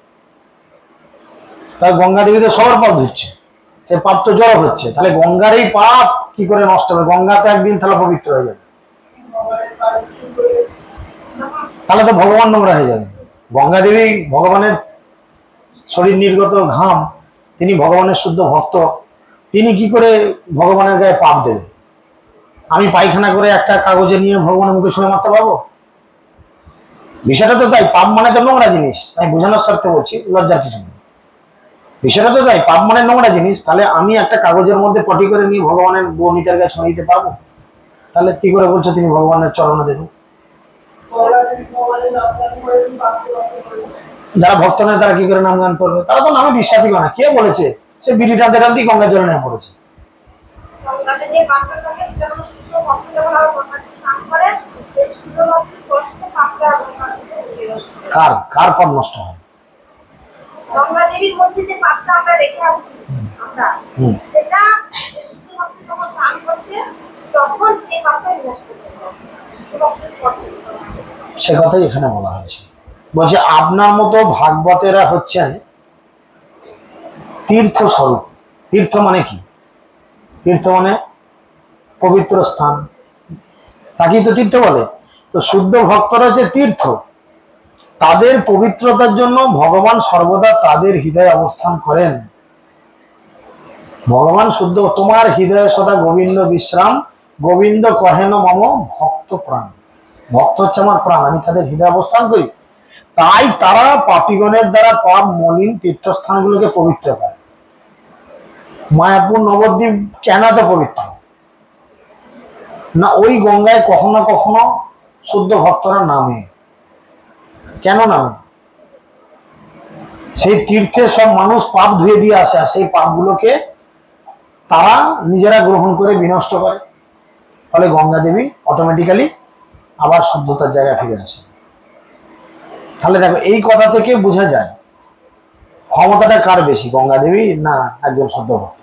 Speaker 2: তাই গঙ্গা দেবীতে সবার পাপ ধুচ্ছে, সে পাপ তো জড়ো হচ্ছে, তাহলে গঙ্গার এই পাপ কি করে নষ্ট হবে? গঙ্গা তো একদিন তাহলে পবিত্র হয়ে যাবে, তাহলে তো ভগবান নোংরা হয়ে যাবে। গঙ্গা দেবী ভগবানের শরীর নির্গত ঘাম, তিনি ভগবানের শুদ্ধ ভক্ত, তিনি কি করে ভগবানের গায়ে পাপ দেবে? আমি পায়খানা করে একটা কাগজে নিয়ে ভগবানের মুখে ছুঁড়ে মারতে পারবো? বিষয়টা তো তাই, পাপ মানে তো নোংরা জিনিস, আমি বোঝানোর স্বার্থে বলছি, লজ্জার কিছু নেই। বিষয়টা তো তাই, পাপ মানে নোংরা জিনিস, তাহলে আমি একটা কাগজের মধ্যে পটি করে নিয়ে ভগবানের বর্ণিতার গায়ে ছুঁড়ে দিতে পারবো? তাহলে কি করে বলছো তিনি ভগবানের চরণে দেবেন? যারা ভক্ত নয় তারা কি করে নাম গান করবে? তারা তো নামে বিশ্বাসী করে না। কে বলেছে? সে বিড়ি টানতে টানতেই গঙ্গা জলে নেমে পড়েছে। কার কার পাপ নষ্ট হয়?
Speaker 3: গঙ্গা দেবীর মধ্যে যে পাপটা আমরা রেখে আসি, আমরা সেটা শুদ্ধ ভক্তি যখন স্নান করছে তখন সেই পাপটা নষ্ট হয়ে যায়,
Speaker 2: সে কথাই এখানে বলা হয়েছে। বলছে আপনার মতো ভাগবতেরা হচ্ছেন তীর্থ স্বরূপ। তীর্থ মানে কি? তীর্থ মানে পবিত্র স্থান, তাকেই তো তীর্থ বলে। তো শুদ্ধ ভক্তরা যে তীর্থ, তাদের পবিত্রতার জন্য ভগবান সর্বদা তাদের হৃদয়ে অবস্থান করেন। ভগবান শুদ্ধ, তোমার হৃদয়ে সদা গোবিন্দ বিশ্রাম, গোবিন্দ কহেন মম ভক্ত প্রাণ। ভক্ত হচ্ছে আমার প্রাণ, আমি তাদের হৃদয়ে অবস্থান করি, তাই তারা পাপীগণের দ্বারা পাপ মলিন তীর্থস্থানগুলোকে পবিত্র করে। মায়াপুর নবদ্বীপ কেন এত পবিত্র? না ওই গঙ্গায় কখনো কখনো শুদ্ধ ভক্তরা নামে। কেন নামে? সেই তীর্থে সব মানুষ পাপ ধুয়ে দিয়ে আসে, আর সেই পাপগুলোকে তারা নিজেরা গ্রহণ করে বিনষ্ট করে, ফলে গঙ্গা দেবী অটোমেটিক্যালি আবার শুদ্ধতার জায়গায় ফিরে আসে। তাহলে দেখো এই কথা থেকে বোঝা যায় ক্ষমতাটা কার বেশি, গঙ্গা দেবী না একজন শুদ্ধ ভক্ত?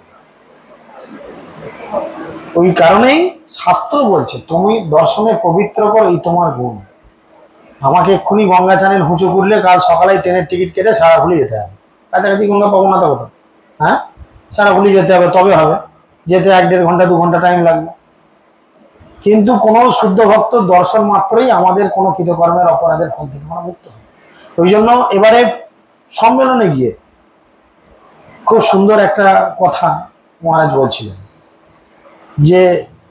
Speaker 2: ওই কারণেই শাস্ত্র বলছে তুমি দর্শনে পবিত্র করো এই তোমার গুণ। আমাকে এক্ষুনি গঙ্গা চ্যানেল হুঁচু করলে কাল সকালে ট্রেনের টিকিট কেটে সারাফুলি যেতে হবে। কাছাকাছি গঙ্গা পাবো না তো কোথাও, হ্যাঁ সারাফুলি যেতে হবে, তবে হবে। যেতে 1-1.5 ঘন্টা 2 ঘন্টা টাইম লাগবে। কিন্তু কোনো শুদ্ধ ভক্ত দর্শন মাত্রই আমাদের কোনো কৃতকর্মের অপরাধের ফল থেকে আমরা মুক্ত হয়। ওই জন্য এবারে সম্মেলনে গিয়ে খুব সুন্দর একটা কথা মহারাজ বলছিলেন যে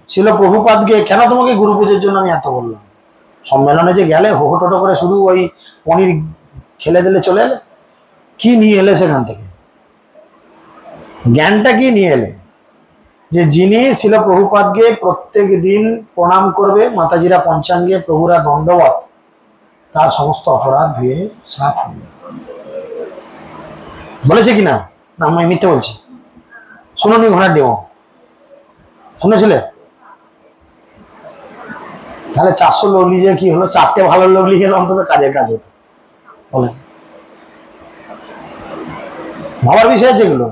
Speaker 2: ছিল প্রভুপাদকে, কেন তোমাকে গুরু পুজোর জন্য আমি এত বললাম, সম্মেলনে যে গেলে হো টোটো করে শুধু ওই পনির খেলে দিলে চলে এলে, কি নিয়ে এলে সেখান থেকে? জ্ঞানটা কি নিয়ে এলে? যে যিনি ছিল প্রভুপাদকে প্রত্যেক দিন প্রণাম করবে, মাতাজিরা পঞ্চাঙ্গে প্রভুরা দণ্ডবত, তার সমস্ত অপরাধ ধুয়ে সাফ হবে। বলেছে কিনা? না আমি মিথ্যে বলছি? শুনুনি ঘোড়ার ডেমো শুনেছিলে? তাহলে 400 লোক লিখে কি হলো? 4টে ভালো লোক লিখে অন্তত কাজের কাজ হতো। বলেন, ভাবার বিষয় যেগুলো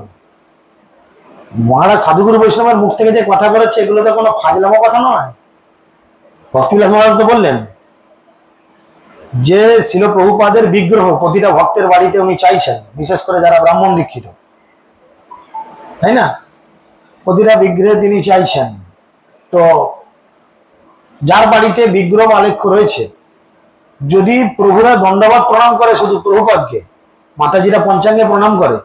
Speaker 2: মহারাজ সাধুগুরু বৈষ্ণবের মুখ থেকে যে কথা বেরোচ্ছে, এগুলো তো কোনো ফাজলামো কথা নয়। ভক্তিবিলাস মহারাজ তো বললেন যে ছিল প্রভুপাদের বিগ্রহ প্রতিটা ভক্তের বাড়িতে উনি চাইছেন, বিশেষ করে যারা ব্রাহ্মণ দীক্ষিত, তাই না? প্রতিটা বিগ্রহে তিনি চাইছেন। তো যার বাড়িতে বিগ্রহ আলেখ্য রয়েছে, যদি প্রভুরা দণ্ডবাদ প্রণাম করে শুধু প্রভুপাদকে, মাতাজিরা পঞ্চাঙ্গে প্রণাম করে,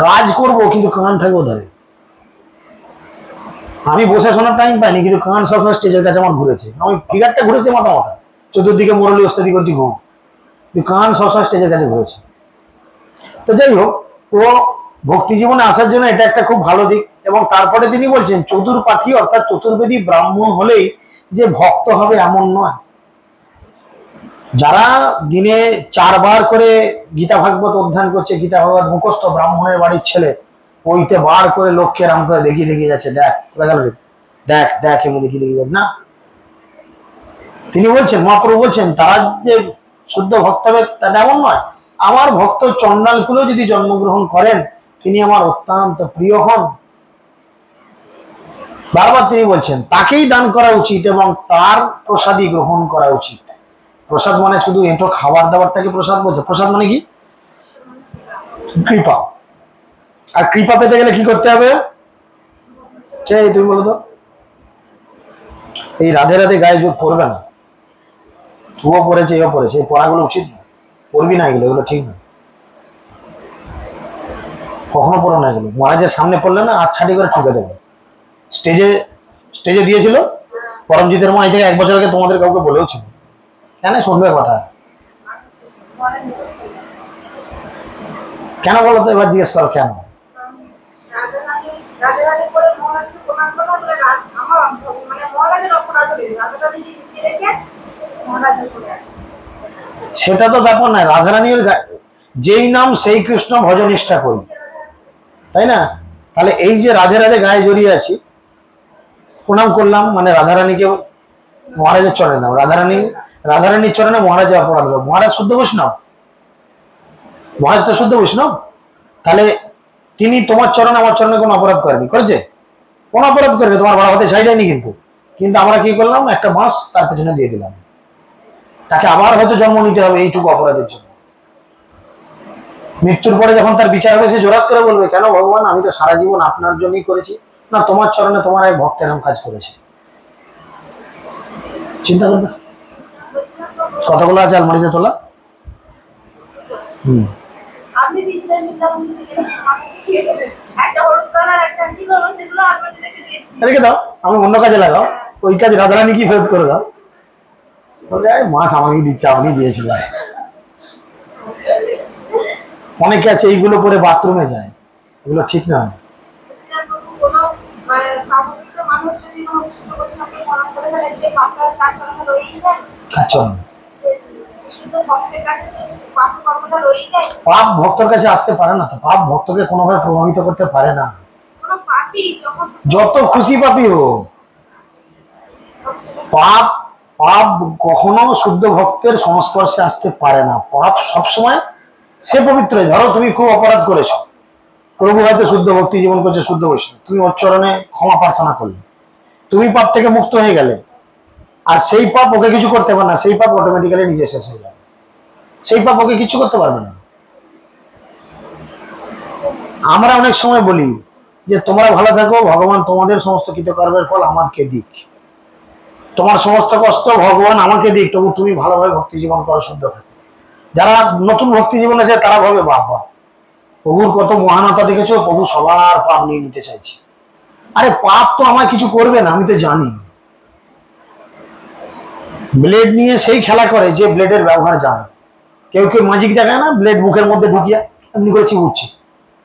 Speaker 2: কাজ করব কিন্তু কান থাকবো ধরে। আমি বসে শোনার টাইম পাইনি, কিন্তু কান সবসময় স্টেজের কাছে আমার ঘুরেছে। আমি ফিগারটা ঘুরেছে মাথা মাথা, চতুর্দিকে মুরলী ওস্তাদি করছি ঘুম, কিন্তু কান সবসময় স্টেজের কাছে ঘুরেছে। তো যাই হোক, তো ভক্তি জীবনে আসার জন্য এটা একটা খুব ভালো দিক। এবং তারপরে তিনি বলছেন চতুর্পাঠী অর্থাৎ চতুর্বেদী ব্রাহ্মণ হলেই যে ভক্ত হবে এমন নয়। যারা দিনে 4 বার করে গীতা ভাগবত অধ্যয়ন করছে, গীতা ভাগবত মুখস্থ ব্রাহ্মণের বাড়ির ছেলে, ওইতে বার করে লক্ষ্যে রাম করে দেখিয়ে দেখিয়ে যাচ্ছে, দেখ দেখ দেখ এমনি দেখিয়ে দেখিয়ে যাচ্ছে না। তিনি বলছেন, মহাপ্রভু বলছেন তারা যে শুদ্ধ ভক্ত হবে তা এমন নয়। আমার ভক্ত চণ্ডালকুলেও যদি জন্মগ্রহণ করেন, তিনি আমার অত্যন্ত প্রিয় হন। বারবার তিনি বলছেন তাকেই দান করা উচিত এবং তার প্রসাদই গ্রহণ করা উচিত। প্রসাদ মানে শুধু এঁটো খাবার দাবারটাকে প্রসাদ বলছে। প্রসাদ মানে কি? কৃপা। আর কৃপা পেতে গেলে কি করতে হবে? তুমি বলো তো। এই রাধে রাধে গায়ে যোগ পড়বে না, ও পড়েছে এও পড়েছে, এই পড়াগুলো উচিত না, পড়বি না, এগুলো ঠিক না, কখনো পড়ো না এগুলো। মহারাজের সামনে পড়লে না আচ্ছাটি করে ঠুকে দেবে। স্টেজে দিয়েছিল পরমজিতের মা, এই থেকে 1 বছর আগে তোমাদের কাউকে বলেও ছিল, কেন শুনবে কথা? কেন বলো তো, এবার জিজ্ঞেস করো কেন? সেটা তো ব্যাপার নয়, রাধারানীর যেই নাম সেই কৃষ্ণ ভজনিষ্ঠা করি, তাই না? তাহলে এই যে রাধে রাধে গায়ে জড়িয়ে আছি, প্রণাম করলাম মানে রাধারানীকে মহারাজের চরণে নাও। রাধারানীর চরণে মহারাজের অপরাধ হলো। মহারাজ শুদ্ধ বৈষ্ণব, মহারাজ তো শুদ্ধ বৈষ্ণব, তাহলে তিনি তোমার চরণে আমার চরণে কোনো অপরাধ করেনি, করেছে? কোন অপরাধ করবে? তোমার বড় হতে চাই যায়নি, কিন্তু আমরা কি করলাম, একটা বাঁশ তার পেছনে দিয়ে দিলাম, তাকে আবার হয়তো জন্ম নিতে হবে এইটুকু অপরাধের জন্য। মৃত্যুর পরে যখন তার বিচার হবে, সে জোরাত করে বলবে, কেন ভগবান, আমি তো সারা জীবন আপনার জন্যই করেছি, না তোমার চরণে তোমার এক ভক্ত এরকম কাজ করেছে। চিন্তা করবে কতগুলো আছে আলমারিতে তোলা। রেখে দাও, আমি অন্য কাজে লাগাও, ওই কাজ রাধারানী কি ফেরত করে দাও। মাছ আমাকে দিচ্ছে, আমি দিয়েছিলাম। অনেকে আছে এইগুলো পরে বাথরুমে যায়, এগুলো ঠিক নয়। পাপ ভক্তর কাছে আসতে পারে না, তো পাপ ভক্তকে কোনোভাবে প্রভাবিত করতে পারে না, যত খুশি পাপি হোক। পাপ পাপ কখনো শুদ্ধ ভক্তের সংস্পর্শে আসতে পারে না। পাপ সবসময় সে পবিত্র। ধরো তুমি খুব অপরাধ করেছো, প্রভু হয়তো শুদ্ধ ভক্তি জীবন করছে, শুদ্ধ বৈষ্ণব, তুমি ওর চরণে ক্ষমা প্রার্থনা করলে, তুমি পাপ থেকে মুক্ত হয়ে গেলে। আর সেই পাপ ওকে কিছু করতে পারে না, সেই পাপ অটোমেটিক্যালি নিজে শেষ হয়ে যাবে, সেই পাপ ওকে কিছু করতে পারবে না। আমরা অনেক সময় বলি যে তোমরা ভালো থাকো, ভগবান তোমাদের সমস্ত কৃতকর্মের ফল আমাকে দিক, তোমার সমস্ত কষ্ট ভগবান আমাকে দিক, তবু তুমি ভালোভাবে ভক্তি জীবন করো, শুদ্ধ থাকো। যারা নতুন ভক্তি জীবন আছে তারা ভাবে বাবা প্রভুর কত মহানতা দেখেছো, প্রভু সবার পাপ নিয়ে নিতে চাইছে। আরে পাপ তো আমার কিছু করবে না, আমি তো জানি। ব্লেড নিয়ে সেই খেলা করে যে ব্লেডের ব্যবহার জানে। কেউ কেউ ম্যাজিক দেখায় না, ব্লেড মুখের মধ্যে ঢুকিয়ে এমনি করে চিবুচ্ছি,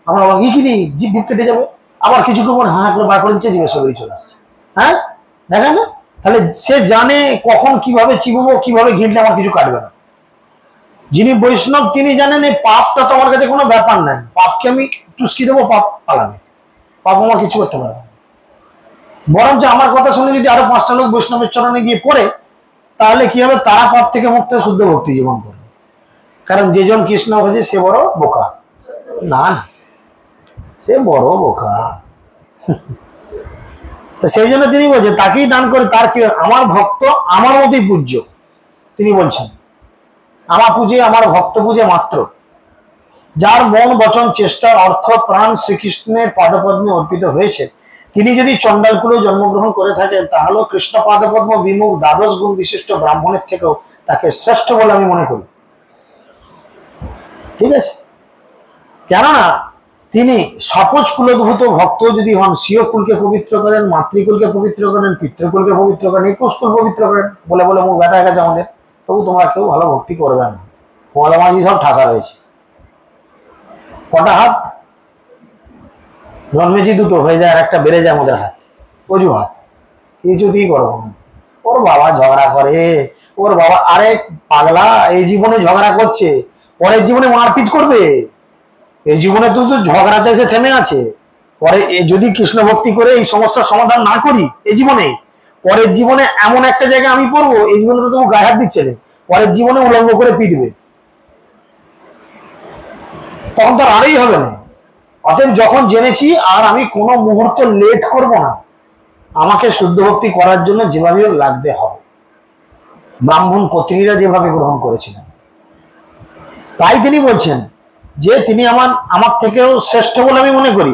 Speaker 2: আমরা কি জিভ কেটে যাবে, আবার কিছুক্ষণ পর হাঁ করে বার করে দিচ্ছে, জিজ্ঞেস করে চলে আসছে। হ্যাঁ দেখায় না? তাহলে সে জানে কখন কিভাবে চিবুবো, কিভাবে ঘিরলে আমার কিছু কাটবে না। যিনি বৈষ্ণব তিনি জানেন এই পাপটা তো আমার কাছে কোনো ব্যাপার নাই, পাপকে আমি টুসকি দেবো, পাপ পালাবে, পাপ আমার কিছু করতে পারবে। বরঞ্চ আমার কথা শুনে যদি আরো 5টা লোক বৈষ্ণবের চরণে গিয়ে পড়ে, তাহলে কি হবে, তারা পাপ থেকে মুক্ত শুদ্ধ ভক্তি জীবন করবে। কারণ যেজন কৃষ্ণ হয়েছে সে বড় বোকা না, সে বড় বোকা। তো সেই জন্য তিনি বলছেন তাকেই দান করে, তার কি, আমার ভক্ত আমার মতোই পূজ্য। তিনি বলছেন আমার পুজে আমার ভক্ত পুজে মাত্র। যার মন বচন চেষ্টার অর্থ প্রাণ শ্রীকৃষ্ণের পাদপদ্মে অর্পিত হয়েছে, তিনি যদি চণ্ডালকুলে জন্মগ্রহণ করে থাকেন, তাহলে কৃষ্ণ পাদপদ্ম বিমুখ দ্বাদশ গুণ বিশিষ্ট ব্রাহ্মণের থেকেও তাকে শ্রেষ্ঠ বলে আমি মনে করি। ঠিক আছে? কেননা তিনি সপোজ কুলোদ্ভূত ভক্ত যদি হন, স্বীয় কুলকে পবিত্র করেন, মাতৃকুলকে পবিত্র করেন, পিতৃকুলকে পবিত্র করেন, 21 কুল পবিত্র করেন। বলে বলে মুখ ব্যথা গেছে আমাদের, তবু তোমরা কেউ ভালো ভক্তি করবে না। পয়লা মাঝি সব ঠাসা রয়েছে। কটা হাত? জন্মেছি দুটো, হয়ে যায় আর একটা বেড়ে যায় আমাদের হাত, অজু হাত। কিছুতেই করবো না। ওর বাবা ঝগড়া করে, ওর বাবা, আরে পাগলা, এই জীবনে ঝগড়া করছে, পরের জীবনে মারপিট করবে। এই জীবনে তো ঝগড়াতে এসে থেমে আছে। পরে যদি কৃষ্ণ ভক্তি করে এই সমস্যার সমাধান না করি এই জীবনে, পরের জীবনে এমন একটা জায়গায় আমি পড়বো, এই জীবনে তো তুমি গায়ে হাত দিচ্ছে না, পরের জীবনে উলঙ্গ করে পিটবে, তখন তো আরই হবে না। অতএব যখন জেনেছি, আর আমি কোনো মুহূর্ত লেট করব না। আমাকে শুদ্ধ ভক্তি করার জন্য যেভাবে লাগতে হবে, ব্রাহ্মণ পত্নীরা যেভাবে গ্রহণ করেছিলেন, তাই তিনি বলছেন যে তিনি আমার থেকেও শ্রেষ্ঠ বলে আমি মনে করি।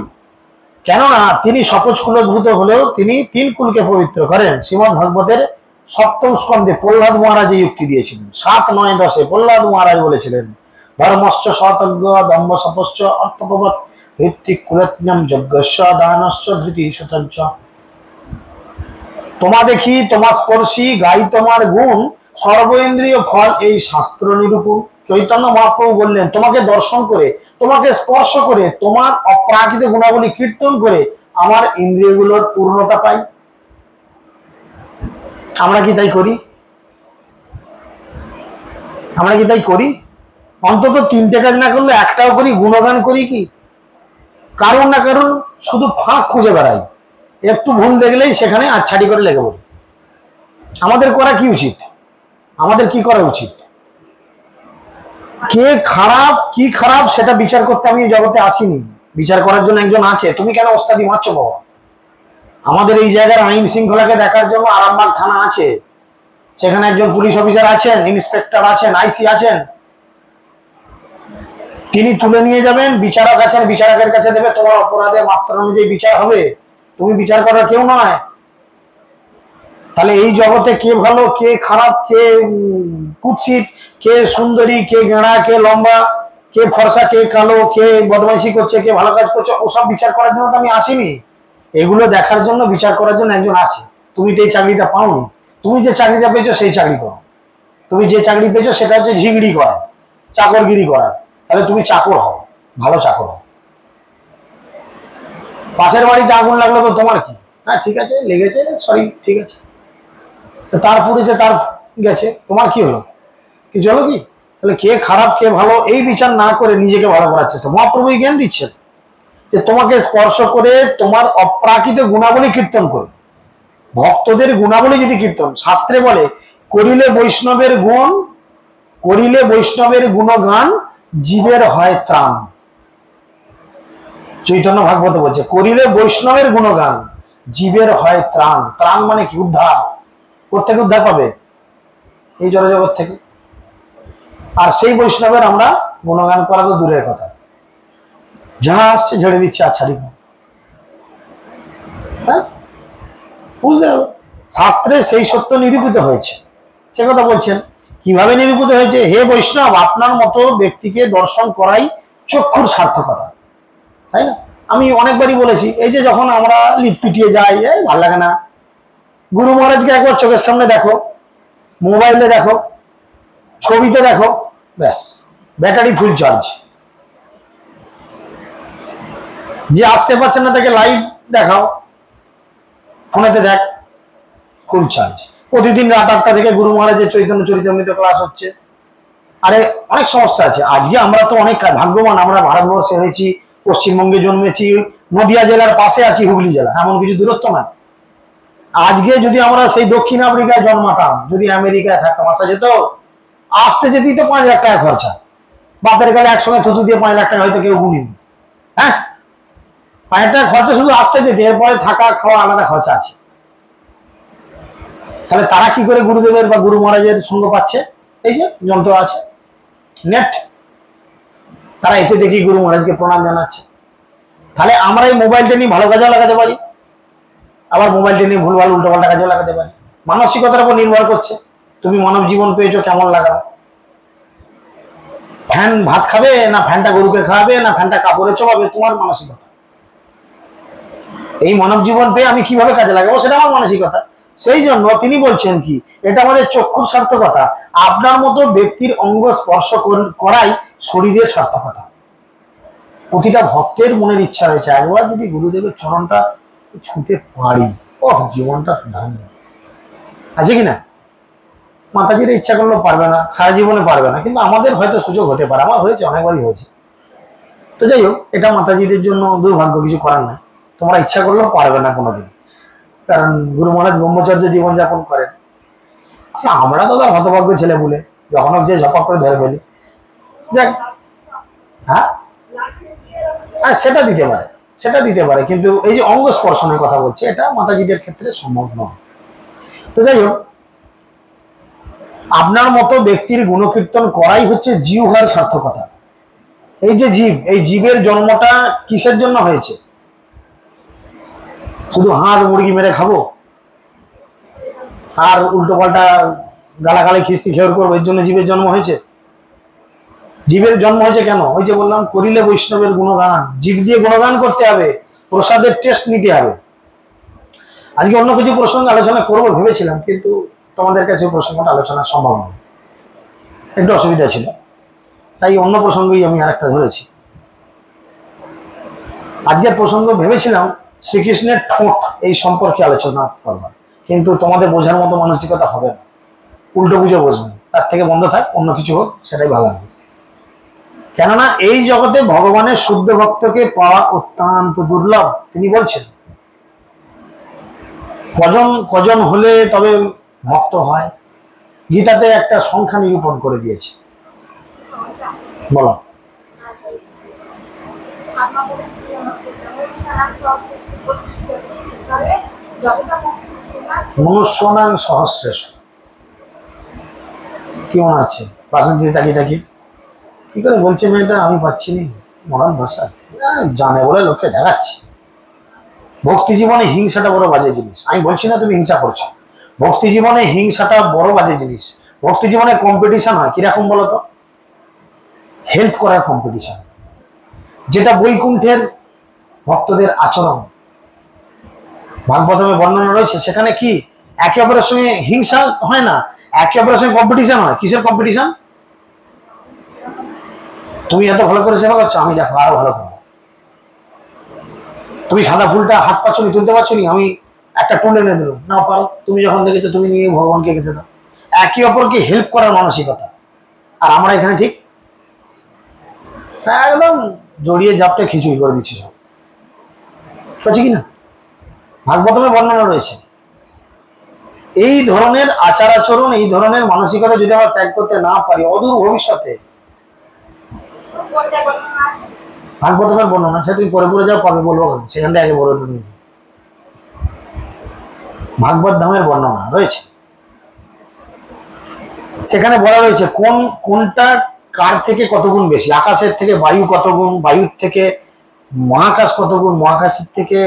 Speaker 2: কেননা তিনি সপোজ কুলোদ্ভূত হলেও তিনি 3 কুলকে পবিত্র করেন। শ্রীমদ ভাগবতের 7ম স্কন্ধে প্রহ্লাদ মহারাজ এই যুক্তি দিয়েছিলেন। 7, 9, 10 প্রহ্লাদ মহারাজ বলেছিলেন, ধর্মশ্চ সতজ্ঞ দম্ভ সপশ্চ অর্থপবৎ ঋত্বিক কুলত্নম যজ্ঞস্য দানশ্চ ধৃতি সুতঞ্চ। তোমা দেখি তোমা স্পর্শী গাই তোমার গুণ, সর্বেন্দ্রিয় ফল এই শাস্ত্র নিরূপণ। চৈতন্য মহাপ্রভু বললেন, তোমাকে দর্শন করে, তোমাকে স্পর্শ করে, তোমার অপ্রাকৃত গুণাবলী কীর্তন করে আমার ইন্দ্রিয়গুলোর পূর্ণতা পাই। আমরা কি তাই করি? আমরা কি তাই করি? অন্তত 3টে কাজ না করলে একটাও করি, গুণগান করি কি? কারণ না কারণ শুধু ফাঁক খুঁজে বেড়াই, একটু ভুল দেখলেই সেখানে আচ্ছাটি করে লেগে পড়ি। আমাদের করা কি উচিত? আমাদের কি করা উচিত? কে খারাপ কি খারাপ সেটা বিচার করতে আমি জগতে আসিনি, বিচার করার জন্য একজন আছে। তুমি কেন ওস্তাদি মারছো বাবা? আমাদের এই জায়গার আইন শৃঙ্খলাকে দেখার জন্য আরামবাগ থানা আছে, সেখানে একজন পুলিশ অফিসার আছেন, ইন্সপেক্টর আছেন, আইসি আছেন। তিনি তুলে নিয়ে যাবেন, বিচারক আছেন, বিচারকের কাছে দেবে, তোমার অপরাধের মাত্রা অনুযায়ী বিচার হবে। তুমি বিচার করার কেউ নয়। তাহলে এই জগতে কে ভালো কে খারাপ, কে কুৎসিত, কে সুন্দরী, কে গেঁড়া, কে লম্বা, কে ফর্সা, কে কালো, কে বদমাইশি করছে, কে ভালো কাজ করছে, ওসব বিচার করার জন্য তো আমি আসিনি। এগুলো দেখার জন্য, বিচার করার জন্য একজন আছে। তুমি তো এই চাকরিটা পাওনি। তুমি যে চাকরিটা পেয়েছো সেই চাকরি করো। তুমি যে চাকরি পেয়েছো সেটা হচ্ছে ঝিগড়ি করা, চাকরগিরি করা। তাহলে তুমি চাকর হও, ভালো চাকর হও। পাশের বাড়িতে আগুন লাগলো তো তোমার কি? হ্যাঁ ঠিক আছে, লেগেছে, সরি, ঠিক আছে। তো তার পুড়েছে, তার গেছে, তোমার কি হলো? কিছু হলো কি? তাহলে কে খারাপ কে ভালো এই বিচার না করে নিজেকে ভালো করার চেষ্টা। মহাপ্রভু জ্ঞান দিচ্ছেন যে তোমাকে স্পর্শ করে তোমার অপ্রাকৃত গুণাবলী কীর্তন করে, ভক্তদের গুণাবলী যদি কীর্তন, শাস্ত্রে বলে করিলে বৈষ্ণবের গুণ, করিলে বৈষ্ণবের গুণগান জীবের হয় ত্রাণ। চৈতন্য ভাগবত বলছে করিলে বৈষ্ণবের গুণগান জীবের হয় ত্রাণ। ত্রাণ মানে কি? উদ্ধার। কোথেকে উদ্ধার পাবে? এই জড়জগৎ থেকে। আর সেই বৈষ্ণবের আমরা গুণগান করা তো দূরের কথা, যা আসছে ঝেড়ে দিচ্ছে আচ্ছা ঠিক। হ্যাঁ, বুঝতে হবে। শাস্ত্রে সেই সত্য নিরূপিত হয়েছে, সে কথা বলছেন। কিভাবে নিরূপিত হয়েছে? হে বৈষ্ণব, আপনার মতো ব্যক্তিকে দর্শন করাই চক্ষুর সার্থকতা, তাই না? আমি অনেকবারই বলেছি, এই যে যখন আমরা লিপ পিটিয়ে যাই, ভালো লাগে না। গুরু মহারাজকে একবার চোখের সামনে দেখো, মোবাইলে দেখো, ছবিতে দেখো, ব্যাস ব্যাটারি ফুল চার্জ। যে আসতে পারছে না তাকে লাইভ দেখাও, ফোনেতে দেখ, ফুল চার্জ। প্রতিদিন রাত 8টা থেকে গুরু মহারাজের চৈতন্য চরিতামৃত ক্লাস হচ্ছে। আরে অনেক সমস্যা আছে। আজকে আমরা তো অনেক ভাগ্যবান, আমরা ভারতবর্ষে হয়েছি, পশ্চিমবঙ্গে জন্মেছি, নদিয়া জেলার পাশে আছি, হুগলি জেলা, এমন কিছু দূরত্ব না। আজকে যদি আমরা সেই দক্ষিণ আফ্রিকায় জন্মাতাম, যদি আমেরিকায় থাকতাম, আসা যেত? আসতে যেতেই তো 5 লাখ টাকা খরচা। বাপের গালে একসঙ্গে থুতু দিয়ে 5 লাখ টাকা হয়তো কেউ গুনিনি। হ্যাঁ, 5 লাখ টাকা খরচা শুধু আসতে যেতে, এরপরে থাকা খাওয়া আলাদা খরচা আছে। তাহলে তারা কি করে গুরুদেবের বা গুরু মহারাজের সঙ্গ পাচ্ছে? এই যে যন্ত্র আছে, নেট, তারা এতে দেখি গুরু মহারাজকে প্রণাম জানাচ্ছে। তাহলে আমরা এই মোবাইলটা নিয়ে ভালো কাজেও লাগাতে পারি, আবার মোবাইলটা নিয়ে ভুলভাল উল্টোপাল্টা কাজেও লাগাতে পারি। মানসিকতার উপর নির্ভর করছে তুমি মানব জীবন পেয়েছো কেমন লাগাও। ফ্যান ভাত খাবে না ফ্যানটা গরুকে খাওয়াবে না ফ্যানটা কাপড়ে চোবাবে, তোমার মানসিকতা। এই মানব জীবন পেয়ে আমি কিভাবে কাজে লাগাবো সেটা আমার মানসিকতা। সেই জন্য তিনি বলছেন কি, এটা আমাদের চক্ষুর সার্থকতা। আপনার মতো ব্যক্তির অঙ্গ স্পর্শ করাই শরীরের সার্থকতা। প্রতিটা ভক্তের মনের ইচ্ছা রয়েছে একবার যদি গুরুদেবের চরণটা ছুঁতে পারি, ও জীবনটা ধন্য আছে কিনা। মাতাজির ইচ্ছা করলেও পারবে না, সারা জীবনে পারবে না, কিন্তু আমাদের হয়তো সুযোগ হতে পারে। আমার হয়েছে, অনেকবারই হয়েছে। তো যাই হোক, এটা মাতাজিদের জন্য দুর্ভাগ্য, কিছু করার নাই। তোমরা ইচ্ছা করলেও পারবে না কোনোদিন, কারণ গুরু মহারাজ ব্রহ্মচর্য জীবনযাপন করেন। আমরা তো তার হতভাগ্য ছেলে বলে যখন যে ঝপাক করে ধরে ফেলি। দেখ, হ্যাঁ সেটা দিতে পারে, সেটা দিতে পারে, কিন্তু এই যে অঙ্গ স্পর্শনের কথা বলছে এটা মাতাজিদের ক্ষেত্রে সম্ভব নয়। তো যাই হোক, আপনার মতো ব্যক্তির গুণকীর্তন করাই হচ্ছে জীব হওয়ার সার্থকতা। এই যে জীব, এই জীবের জন্মটা কিসের জন্য হয়েছে? শুধু হাঁস মুরগি মেরে খাবো আর উল্টো পাল্টা গালাগালি খিস্তি খেয়ার করবো, এর জন্য জীবের জন্ম হয়েছে? জীবের জন্ম হয়েছে কেন? ওই যে বললাম, করিলে বৈষ্ণবের গুণগান, জীব দিয়ে গুণগান করতে হবে, প্রসাদের টেস্ট নিতে হবে। আজকে অন্য কিছু প্রসঙ্গে আলোচনা করবো ভেবেছিলাম, কিন্তু তোমাদের কাছে প্রসঙ্গটা আলোচনা সম্ভব নয়, একটু অসুবিধা ছিল, তাই অন্য প্রসঙ্গই আমি আরেকটা ধরেছি। আজকের প্রসঙ্গ ভেবেছিলাম শ্রীকৃষ্ণের ঠোঁট এই সম্পর্কে আলোচনা করবার, কিন্তু তোমাদের বোঝার মতো মানসিকতা হবে না, উল্টো বুঝে বসবে। তার থেকে বন্ধ থাক, অন্য কিছু হোক, সেটাই ভালো হবে। কেননা এই জগতে ভগবানের শুদ্ধ ভক্তকে পাওয়া অত্যন্ত দুর্লভ। তিনি বলছেন কজন কজন হলে তবে ভক্ত হয়, গীতাতে একটা সংখ্যা নিরূপণ করে দিয়েছে। বলো। মনুষ্যনাং সহস্রেশ, কি মনে হচ্ছে? পাশে দিয়ে তাকিয়ে তাকিয়ে কি করে বলছে মেয়েটা, আমি পাচ্ছি না মরান ভাষা, জানে বলে লোককে দেখাচ্ছে। ভক্তি জীবনে হিংসাটা বড় বাজে জিনিস। আমি বলছি না তুমি হিংসা করছো, ভক্তি জীবনে হিংসাটা বড় বাজে জিনিস। ভক্তি জীবনে কম্পিটিশন হয়, কিরকম বলতো? হেল্প করার কম্পিটিশন, যেটা বৈকুণ্ঠের ভক্তদের আচরণ ভাগবতমে বর্ণনা রয়েছে। সেখানে কি একে অপরের সঙ্গে হিংসা হয় না, একে অপরের সঙ্গে কম্পিটিশন হয়। কিসের কম্পিটিশন? তুমি এত ভালো করে সেবা করছো, আমি দেখো আরো ভালো করবো। তুমি সাদা ফুলটা হাত পাচ্ছ নি, তুলতে পারছো নি, আমি একটা টুল এনে দিলাম, না পারো, তুমি যখন দেখেছো তুমি নিয়ে ভগবানকে খেতে দাও। একে অপরকে হেল্প করার মানসিকতা। আর আমরা এখানে ঠিক একদম জড়িয়ে জাপটে খিচুড়ি করে দিচ্ছি সব, বুঝছি কিনা? ভাগবতমে বর্ণনা রয়েছে। এই ধরনের আচার আচরণ, এই ধরনের মানসিকতা যদি আমরা ত্যাগ করতে না পারি, অদূর ভবিষ্যতে ভাগবতমের বর্ণনা সে তুমি পরে পরে যাও, পাবে, বলবো সেখানটা আগে বলে তুমি। ভাগবত ধামের বর্ণনা রয়েছে, সেখানে বলা রয়েছে কোনটা কার থেকে কত গুণ বেশি। আকাশের থেকে বায়ু কত গুণ, বায়ুর থেকে মহাকাশ কত গুণ, মহাকাশের থেকে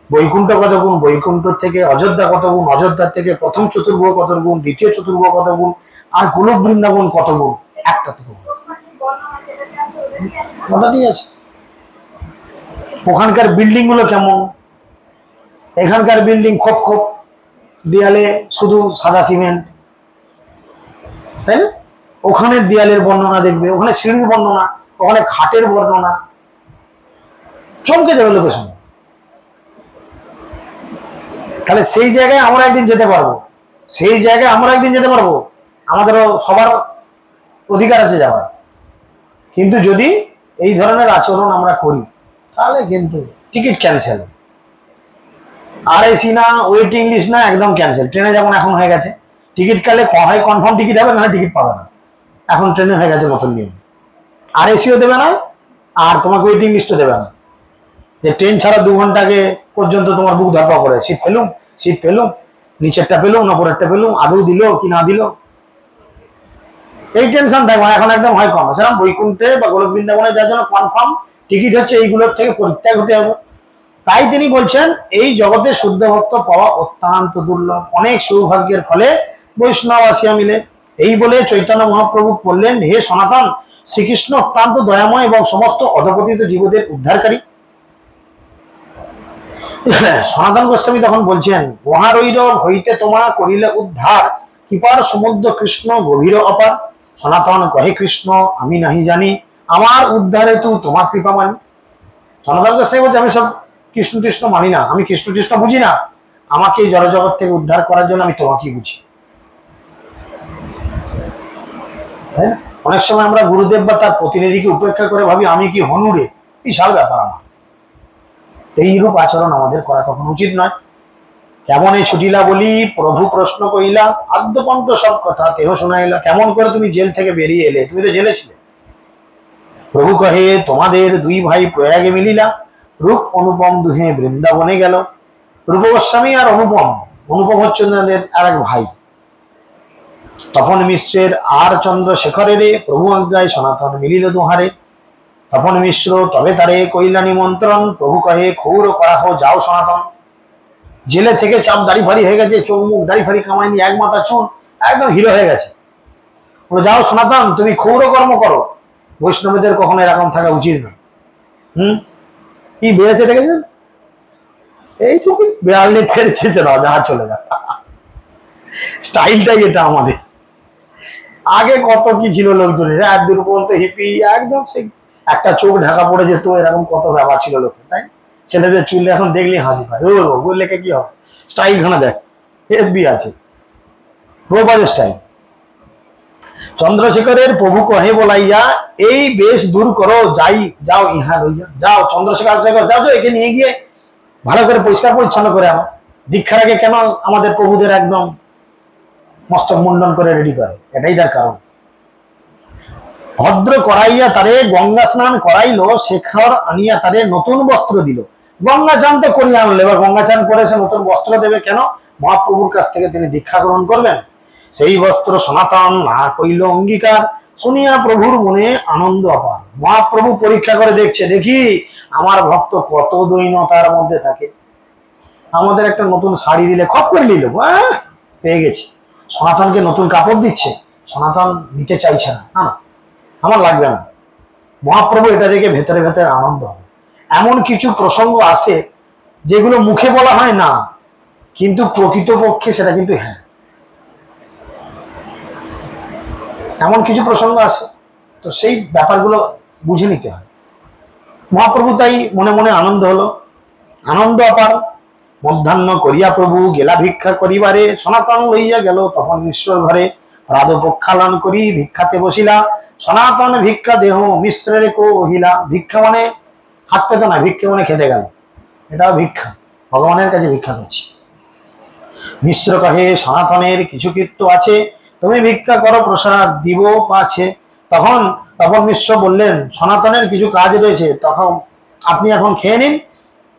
Speaker 2: বৈকুণ্ঠ কত গুণ, বৈকুণ্ঠ থেকে অযোধ্যা কত গুণ, অযোধ্যার থেকে প্রথম চতুর্ভুজ কত গুণ, দ্বিতীয় চতুর্ভুজ কত গুণ, আর গোলক বৃন্দাবন কত গুণ। একটা থেকে ওটা দিয়ে আছে। ওখানকার বিল্ডিং গুলো কেমন, এখানকার বিল্ডিং খোপ খোপ, দেয়ালে শুধু সাদা সিমেন্ট, তাই না? ওখানের দেয়ালের বর্ণনা দেখবে, ওখানে সিঁড়ির বর্ণনা, ওখানে খাটের বর্ণনা, চমকে যাবে লোকেশন। তাহলে সেই জায়গায় আমরা একদিন যেতে পারবো, সেই জায়গায় আমরা একদিন যেতে পারবো, আমাদেরও সবার অধিকার আছে যাওয়ার। কিন্তু যদি এই ধরনের আচরণ আমরা করি তাহলে কিন্তু টিকিট ক্যান্সেল। আর এসি না, ওয়েটিং লিস্ট না, একদম ক্যান্সেল। ট্রেনে যেমন এখন হয়ে গেছে, টিকিট কাটলে হয় কনফার্ম টিকিট হবে, না টিকিট পাবে না। এখন ট্রেনে হয়ে গেছে নতুন নিয়ম, আর এসিও দেবে না, আর তোমাকে ওয়েটিং লিস্টও দেবে না, যে ট্রেন ছাড়া 2 ঘন্টা আগে পর্যন্ত তোমার বুক ধরপা করে সিট পেলুম, নিচেরটা পেলুম না পরেরটা পেলুম, আদৌ দিল কি না দিল। এই টেনশন থাকবে না, এখন একদম হয় কম। সেরকম বৈকুণ্ঠে বা গোলক বৃন্দাবনে যার জন্য কনফার্ম টিকিট হচ্ছে এইগুলোর থেকে পরিত্যাগ হতে হবে। তাই তিনি বলছেন এই জগতে শুদ্ধ ভক্ত পাওয়া অত্যন্ত দুর্লভ, অনেক সৌভাগ্যের ফলে বৈষ্ণব আসিয়া মিলে। এই বলে চৈতন্য মহাপ্রভু বললেন, হে সনাতন, শ্রীকৃষ্ণ অত্যন্ত দয়াময় এবং সমস্ত অধপতিত জীবদের উদ্ধারকারী। সনাতন গোস্বামী তখন বলছেন, মহারৈরব হইতে তোমা করিলে উদ্ধার, কৃপার সমুদ্র কৃষ্ণ গভীর অপার। সনাতন কহে কৃষ্ণ, আমি নাহি জানি, আমার উদ্ধারে তু তোমার কৃপা মানি। সনাতন গোস্বামী বলছে, আমি সব কৃষ্ণ কৃষ্ণ মানি না, আমি কৃষ্ণ কৃষ্ণ বুঝি না, আমাকে এই জড়জগৎ থেকে উদ্ধার করার জন্য আমি তোমাকেই বুঝি। তাই না? অনেক সময় আমরা গুরুদেব বা তার প্রতিনিধিকে উপেক্ষা করে ভাবি আমি কি হনুরে, বিশাল ব্যাপার আমার। এইরূপ আচরণ আমাদের করা কখনো উচিত নয়। কেমন এই ছুটিলা বলি প্রভু প্রশ্ন কইলা, আদ্যপন্ত সব কথা দেহ শোনাইলা। কেমন করে তুমি জেল থেকে বেরিয়ে এলে? তুমি তো জেলে ছিলে। প্রভু কহে, তোমাদের দুই ভাই প্রয়াগে মিলিলা, রূপ অনুপম দুহে বৃন্দাবনে গেল। রূপ গোস্বামী আর অনুপম, অনুপম হচ্ছে আর এক ভাই। তপন মিশ্রের আর চন্দ্রশেখরের প্রভু আজ্ঞায় সনাতন মিলিল দুহারে। তপন মিশ্র তবে তারে কইলা নিমন্ত্রণ, প্রভু কহে, ক্ষৌর করা হো যাও সনাতন। জেলে থেকে চাপ দাড়ি ফাড়ি হয়ে গেছে, চোখ মুখ দাড়ি ফাড়ি কামায়নি, এক মাথা চুল, একদম হিরো হয়ে গেছে। যাও সনাতন, তুমি ক্ষৌর কর্ম করো। বৈষ্ণবদের কখনো এরকম থাকা উচিত নয়। কি বেড়েছে দেখেছেন? এইটুকু বেড়াল নিয়ে ফেরছে না, যাহা চলে যা। স্টাইলটাই এটা আমাদের। আগে কত কি ছিল লোকজনের, এক দূর পর্যন্ত হিপি, একদম সেই একটা চোখ ঢাকা পড়ে যেত, এরকম কত ব্যাপার ছিল লোকের। তাই ছেলেদের চুল এখন দেখলে হাসি পায়, ও বললে কি হবে, স্টাইল খানা দেখ, হেভি আছে, প্রবাদ স্টাইল। চন্দ্রশেখরের প্রভু কহে বলাইয়া, এই বেশ দূর করো, যাও ইহা লইয়া যাও। চন্দ্রশেখর যাও, একে নিয়ে গিয়ে ভালো করে পরিষ্কার পরিচ্ছন্ন করে আনো। দীক্ষার আগে কেন আমাদের প্রভুদের একদম মস্তক মুন্ডন করে রেডি করে? এটাই তার কারণ। ভদ্র করাইয়া তারে গঙ্গা স্নান করাইলো, শেখর আনিয়া তারে নতুন বস্ত্র দিল। গঙ্গা চান তো করিয়ে আনলে, এবার গঙ্গা চান করে সে নতুন বস্ত্র দেবে কেন? মহাপ্রভুর কাছ থেকে তিনি দীক্ষা গ্রহণ করবেন। সেই বস্ত্র সনাতন না কইল অঙ্গীকার, শুনিয়া প্রভুর মনে আনন্দ অপার। মহাপ্রভু পরীক্ষা করে দেখছে, দেখি আমার ভক্ত কত দৈনতার মধ্যে থাকে। আমাদের একটা নতুন শাড়ি দিলে খপ করে নিল, পেয়ে গেছি। সনাতনকে নতুন কাপড় দিচ্ছে, সনাতন নিতে চাইছে না, না আমার লাগবে না। মহাপ্রভু এটা দেখে ভেতরে ভেতরে আনন্দ হবে। এমন কিছু প্রসঙ্গ আছে যেগুলো মুখে বলা হয় না, কিন্তু প্রকৃতপক্ষে সেটা কিন্তু হ্যাঁ, এমন কিছু প্রসঙ্গ আছে। তো সেই ব্যাপারগুলো বুঝে নিতে হয়। মহাপ্রভু তাই মনে মনে আনন্দ হলো, আনন্দ অপার। মধ্যাহ্ন করিয়া প্রভু গেলা ভিক্ষা করিবারে, সনাতন লইয়া গেল তখন মিশ্র ঘরে। রাধ প্রক্ষালন করি ভিক্ষাতে বসিলা, সনাতন ভিক্ষা দেহ মিশ্রের কহিলা। ভিক্ষা মানে হাত পেত না, ভিক্ষা মানে খেতে গেল, এটাও ভিক্ষা, ভগবানের কাছে ভিক্ষা করছি। মিশ্র কহে, সনাতনের কিছু কীর্ত আছে, তুমি ভিক্ষা করো, প্রসাদ দিব পাছে। তখন মিশ্র বললেন, সনাতনের কিছু কাজ রয়েছে, তখন আপনি এখন খেয়ে নিন,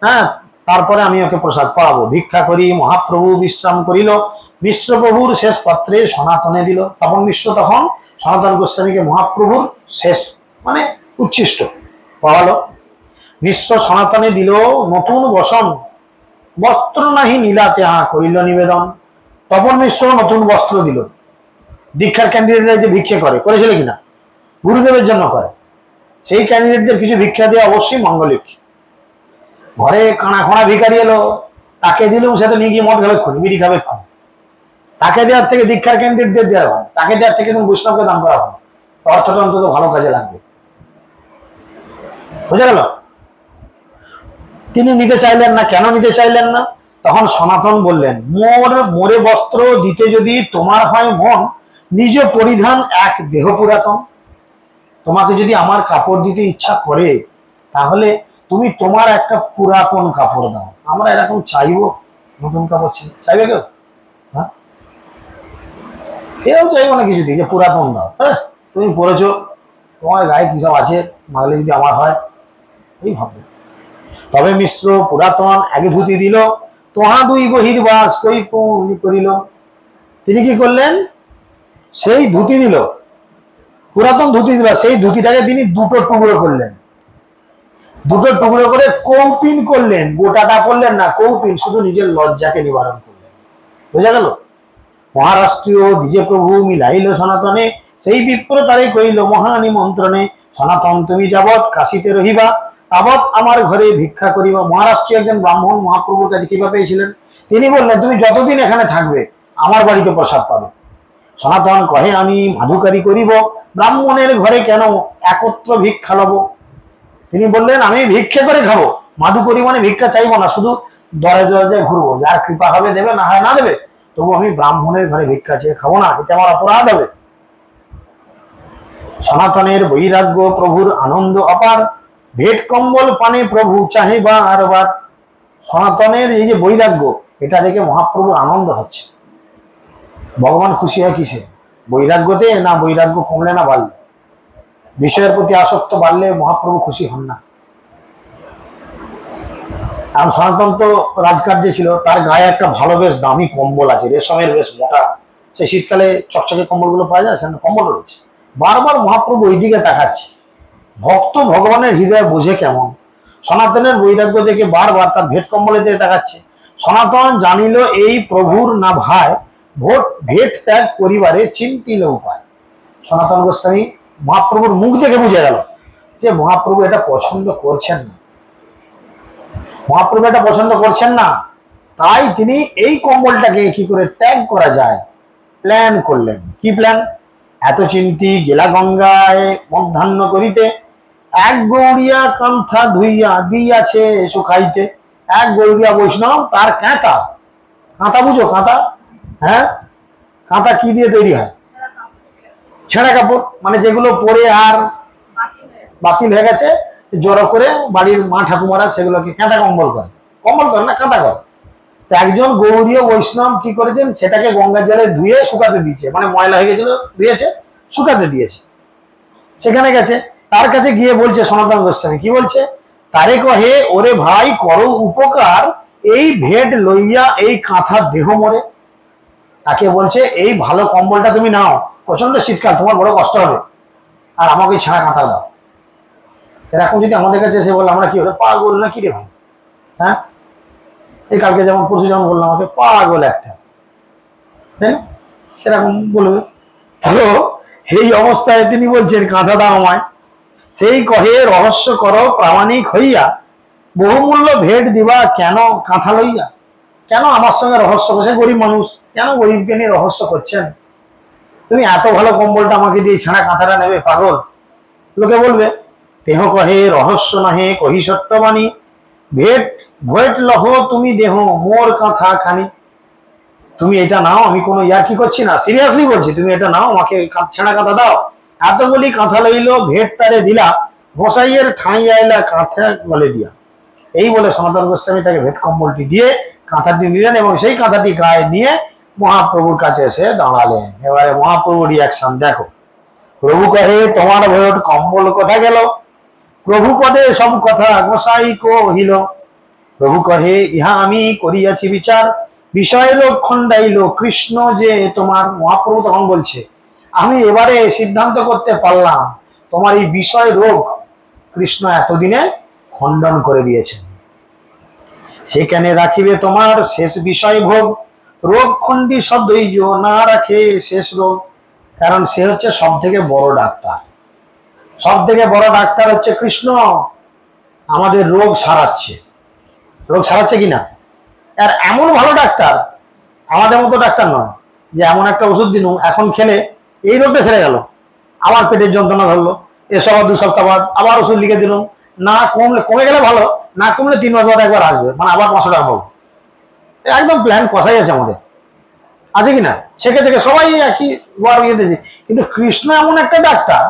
Speaker 2: হ্যাঁ, তারপরে আমি ওকে প্রসাদ পাবো। ভিক্ষা করি মহাপ্রভু বিশ্রাম করিল, মিশ্র প্রভুর শেষ পাত্রে সনাতনে দিল। মিশ্র তখন সনাতন গোস্বামীকে মহাপ্রভুর শেষ মানে উচ্ছিষ্ট পাওয়ালো। মিশ্র সনাতনে দিল নতুন বসন, বস্ত্র নাহি নীলাতে কইল নিবেদন। মিশ্র নতুন বস্ত্র দিল। দীক্ষার ক্যান্ডিডেটরা যে ভিক্ষে করেছিল কিনা, গুরুদেবের জন্য করে, সেই ক্যান্ডিডেটদের কিছু ভিক্ষা দেওয়া অবশ্যই মঙ্গলিক। ঘরে কানা খোঁড়া ভিখারি এলো, তাকে দিলেও সে তো নিয়ে গিয়ে মদ খাবে, বিড়ি খাবে, তাকে দেওয়ার থেকে দীক্ষার ক্যান্ডিডেটদের দেওয়া হয়, তাকে দেওয়ার থেকে বৈষ্ণবকে দান করা হয়, অর্থটা অন্তত ভালো কাজে লাগবে। বুঝা গেল? তিনি নিতে চাইলেন না। কেন নিতে চাইলেন না? তখন সনাতন বললেন, মোরে বস্ত্র দিতে যদি তোমার হয় মন, নিজ পরিধান এক দেহ পুরাতন। তোমাকে যদি আমার কাপড় দিতে ইচ্ছা করে, তাহলে তুমি তোমার একটা পুরাতন কাপড় দাও। আমরা এরকম চাইবো? নতুন কাপড় চাইবে কেউ? হ্যাঁ, কেউ চাইবো না কিছু দিয়ে পুরাতন দাও। হ্যাঁ, তুমি পড়েছো, তোমার গায়ে কি সব আছে, মাগলে যদি আমার হয়, এই ভাববে। তবে মিশ্র পুরাতন এক ধুতি দিল, তোহা দুই বহির্বাস করিল। তিনি কি করলেন? সেই ধুতি দিল, পুরাতন ধুতি দিল, সেই ধুতিটাকে তিনি দুটো টুকরো করলেন, দুটো টুকরো করে কৌপিন করলেন, গোটাটা করলেন না, কৌপিন, শুধু নিজের লজ্জাকে নিবারণ করলেন। বোঝা গেল? মহারাষ্ট্রীয় দ্বিজে প্রভু মিলাইল সনাতনে, সেই বিপ্র তারে কইল মহা নিমন্ত্রণে, সনাতন তুমি যাবৎ কাশিতে রহিবা, তাবৎ আমার ঘরে ভিক্ষা করিবা। মহারাষ্ট্রীয় একজন ব্রাহ্মণ মহাপ্রভুর কাছে কিভাবে পেয়েছিলেন? তিনি বললেন তুমি যতদিন এখানে থাকবে আমার বাড়িতে প্রসাদ পাবে। সনাতন কহে আমি মাধুকারী করিব, ব্রাহ্মণের ঘরে কেন একত্র ভিক্ষা লব। তিনি বললেন আমি ভিক্ষা করে খাবো, মাধুকরী মানে ভিক্ষা চাইবো না, শুধু দরে দরজায় ঘুরবো, যার কৃপা হবে দেবে, না হয় না দেবে, তবু আমি ব্রাহ্মণের ঘরে ভিক্ষা চেয়ে খাবো না, এতে আমার অপরাধ হবে। সনাতনের বৈরাগ্য প্রভুর আনন্দ অপার, ভেট কম্বল পানে প্রভু চাহে বারবার। সনাতনের এই যে বৈরাগ্য, এটা দেখে মহাপ্রভুর আনন্দ হচ্ছে। ভগবান খুশি হয় কিসে? বৈরাগ্যতে, না বৈরাগ্য কমলে না বাড়লে? বিষয়ের প্রতি আসক্ত বাড়লে মহাপ্রভু খুশি হন না। কারণ সনাতন তো রাজকার্যে ছিল, তার গায়ে একটা ভালো বেশ দামি কম্বল আছে, রেশমের বেশ মোটা, সে শীতকালে চকচকে কম্বলগুলো পাওয়া যায়, সেখানে কম্বল রয়েছে। বারবার মহাপ্রভু ওই দিকে তাকাচ্ছে। ভক্ত ভগবানের হৃদয় বোঝে কেমন। সনাতনের বৈরাগ্য দেখে বারবার তার ভেট কম্বলের দিকে তাকাচ্ছে। সনাতন জানিল এই প্রভুর না ভাই, ভোট ভেট ত্যাগ পরিবারে চিন্তিল উপায়। সনাতন গোস্বামী মহাপ্রভুর মুখ দেখে বুঝে গেল যে মহাপ্রভু এটা পছন্দ করছেন না, মহাপ্রভু এটা পছন্দ করছেন না, তাই তিনি এই কম্বলটাকে কি করে ত্যাগ করা যায় প্ল্যান করলেন। কি প্ল্যান? এত চিন্তি গেলা গঙ্গায় মধ্যাহ্ন করিতে, এক গৌরিয়া কান্থা ধুইয়া দিয়াছে শুকাইতে। এক গৌরিয়া বৈষ্ণব তার কাঁথা, কাঁথা বুঝো কাঁথা? হ্যাঁ, কাঁথা কি দিয়ে তৈরি হয়? ছেঁড়া কাপড়, মানে যেগুলো পরে আর বাতিল হয়ে গেছে, জড়ো করে বাড়ির মা ঠাকুমারা সেগুলোকে কাঁথা কম্বল করে, কম্বল করে না কাঁথা করে। তো একজন গৌরীয় বৈষ্ণব কি করেছেন, সেটাকে গঙ্গার জলে ধুয়ে শুকাতে দিয়েছে, মানে ময়লা হয়ে গেছিল, ধুয়েছে শুকাতে দিয়েছে। সেখানে গেছে, তার কাছে গিয়ে বলছে সনাতন গোস্বামী, কি বলছে? তারে কহে ওরে ভাই করো উপকার, এই ভেট লইয়া এই কাঁথার দেহ মরে। তাকে বলছে এই ভালো কম্বলটা তুমি নাও, প্রচন্ড শীতকাল, তোমার বড় কষ্ট হবে, আর আমাকে ছাড়া কাঁথা দাও। এরকম যদি আমাদের কাছে এসে বললো আমরা কি হলো, পাগল না কি রে ভাই? হ্যাঁ, এই কালকে যেমন পরশু যেমন বললাম আমাকে পাগল একটা, হ্যাঁ সেরকম বলবে। হ্যালো, এই অবস্থায় তিনি বলছেন কাঁথা দাও আমায়। সেই কহে রহস্য করো প্রামাণিক হইয়া, বহুমূল্য ভেট দিবা কেন কাঁথা লইয়া। কেন আমার সঙ্গে রহস্য করছে? গরিব মানুষ, কেন গরিবকে নিয়ে রহস্য করছেন? তুমি এত ভালো কম্বলটা আমাকে দিয়ে ছাড়া কাঁথাটা নেবে, পাগল। লোকে বলবে দেহ কহে রহস্য নাহে কহি সত্যবাণী, ভেট ভেট লহ তুমি দেহ মোর কাঁথা খানি। তুমি এটা নাও, আমি কোনো ইয়ার্কি করছি না, সিরিয়াসলি বলছি, তুমি এটা নাও, আমাকে ছাড়া কাঁথা দাও। এত বলি কাঁথা লইল, ভেট তারে দিলা, গোসাইয়ের ঠাঁই আইলা কাঁথা বলে দিয়া। এই বলে সনাতন গোস্বামী তাকে ভেট কম্বলটি দিয়ে কাঁথাটি নিলেন এবং সেই কাঁথাটি গায়ে নিয়ে মহাপ্রভুর কাছে এসে দাঁড়ালেন। এবারে মহাপ্রভুর রিয়াকশন দেখো। প্রভু কহে তোমার ভেট কম্বল কোথা গেল, প্রভু পদে সব কথা গোসাই কহিল। প্রভু কহে ইহা আমি করিয়াছি বিচার, বিষয় লোক খণ্ডাইল কৃষ্ণ যে তোমার। মহাপ্রভু তখন বলছে আমি এবারে সিদ্ধান্ত করতে পারলাম, তোমার এই বিষয় রোগ কৃষ্ণ এতদিনে খণ্ডন করে দিয়েছেন। সেখানে রাখিবে তোমার শেষ বিষয় ভোগ, রোগ খণ্ডি সদৈর্য না রাখে শেষ রোগ। কারণ সে হচ্ছে সব থেকে বড় ডাক্তার, সব থেকে বড় ডাক্তার হচ্ছে কৃষ্ণ। আমাদের রোগ সারাচ্ছে, রোগ সারাচ্ছে কিনা, আর এমন ভালো ডাক্তার, আমাদের মতো ডাক্তার নয় যে এমন একটা ওষুধ দিন এখন খেলে এই রোগটা সেরে গেল, আবার পেটের যন্ত্রণা ধরলো, এসব 2 সপ্তাহ বাদ আবার ওষুধ লিখে দিল, না কমলে, কমে গেলে ভালো, না কমলে 3 মাস বাদ একবার আসবে, মানে আবার 500 টাকা পাবো। একদম প্ল্যান কষাই আছে আমাদের, আছে কিনা? ছেকে থেকে সবাই একই বার ইয়ে দিয়েছে, কিন্তু কৃষ্ণ এমন একটা ডাক্তার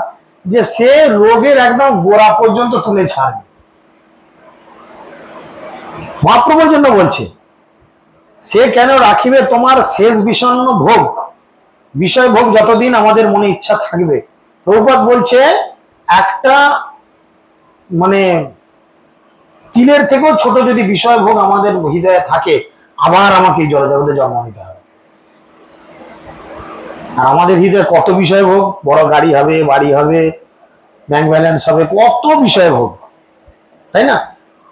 Speaker 2: যে সে রোগের একদম গোড়া পর্যন্ত তুলে ছাড়বে। মহাপ্রভুর জন্য বলছে সে কেন রাখিবে তোমার শেষ বিষণ্ণ ভোগ, বিষয় ভোগ যতদিন আমাদের মনে ইচ্ছা থাকবে। প্রভুপাদ বলছে একটা মানে তিলের থেকেও ছোট যদি বিষয় ভোগ আমাদের হৃদয়ে থাকে, আবার আমাকে এই জড়জগতে জন্ম নিতে হবে। আর আমাদের হৃদয়ে কত বিষয় ভোগ, বড় গাড়ি হবে, বাড়ি হবে, ব্যাংক ব্যালেন্স হবে, কত বিষয় ভোগ, তাই না?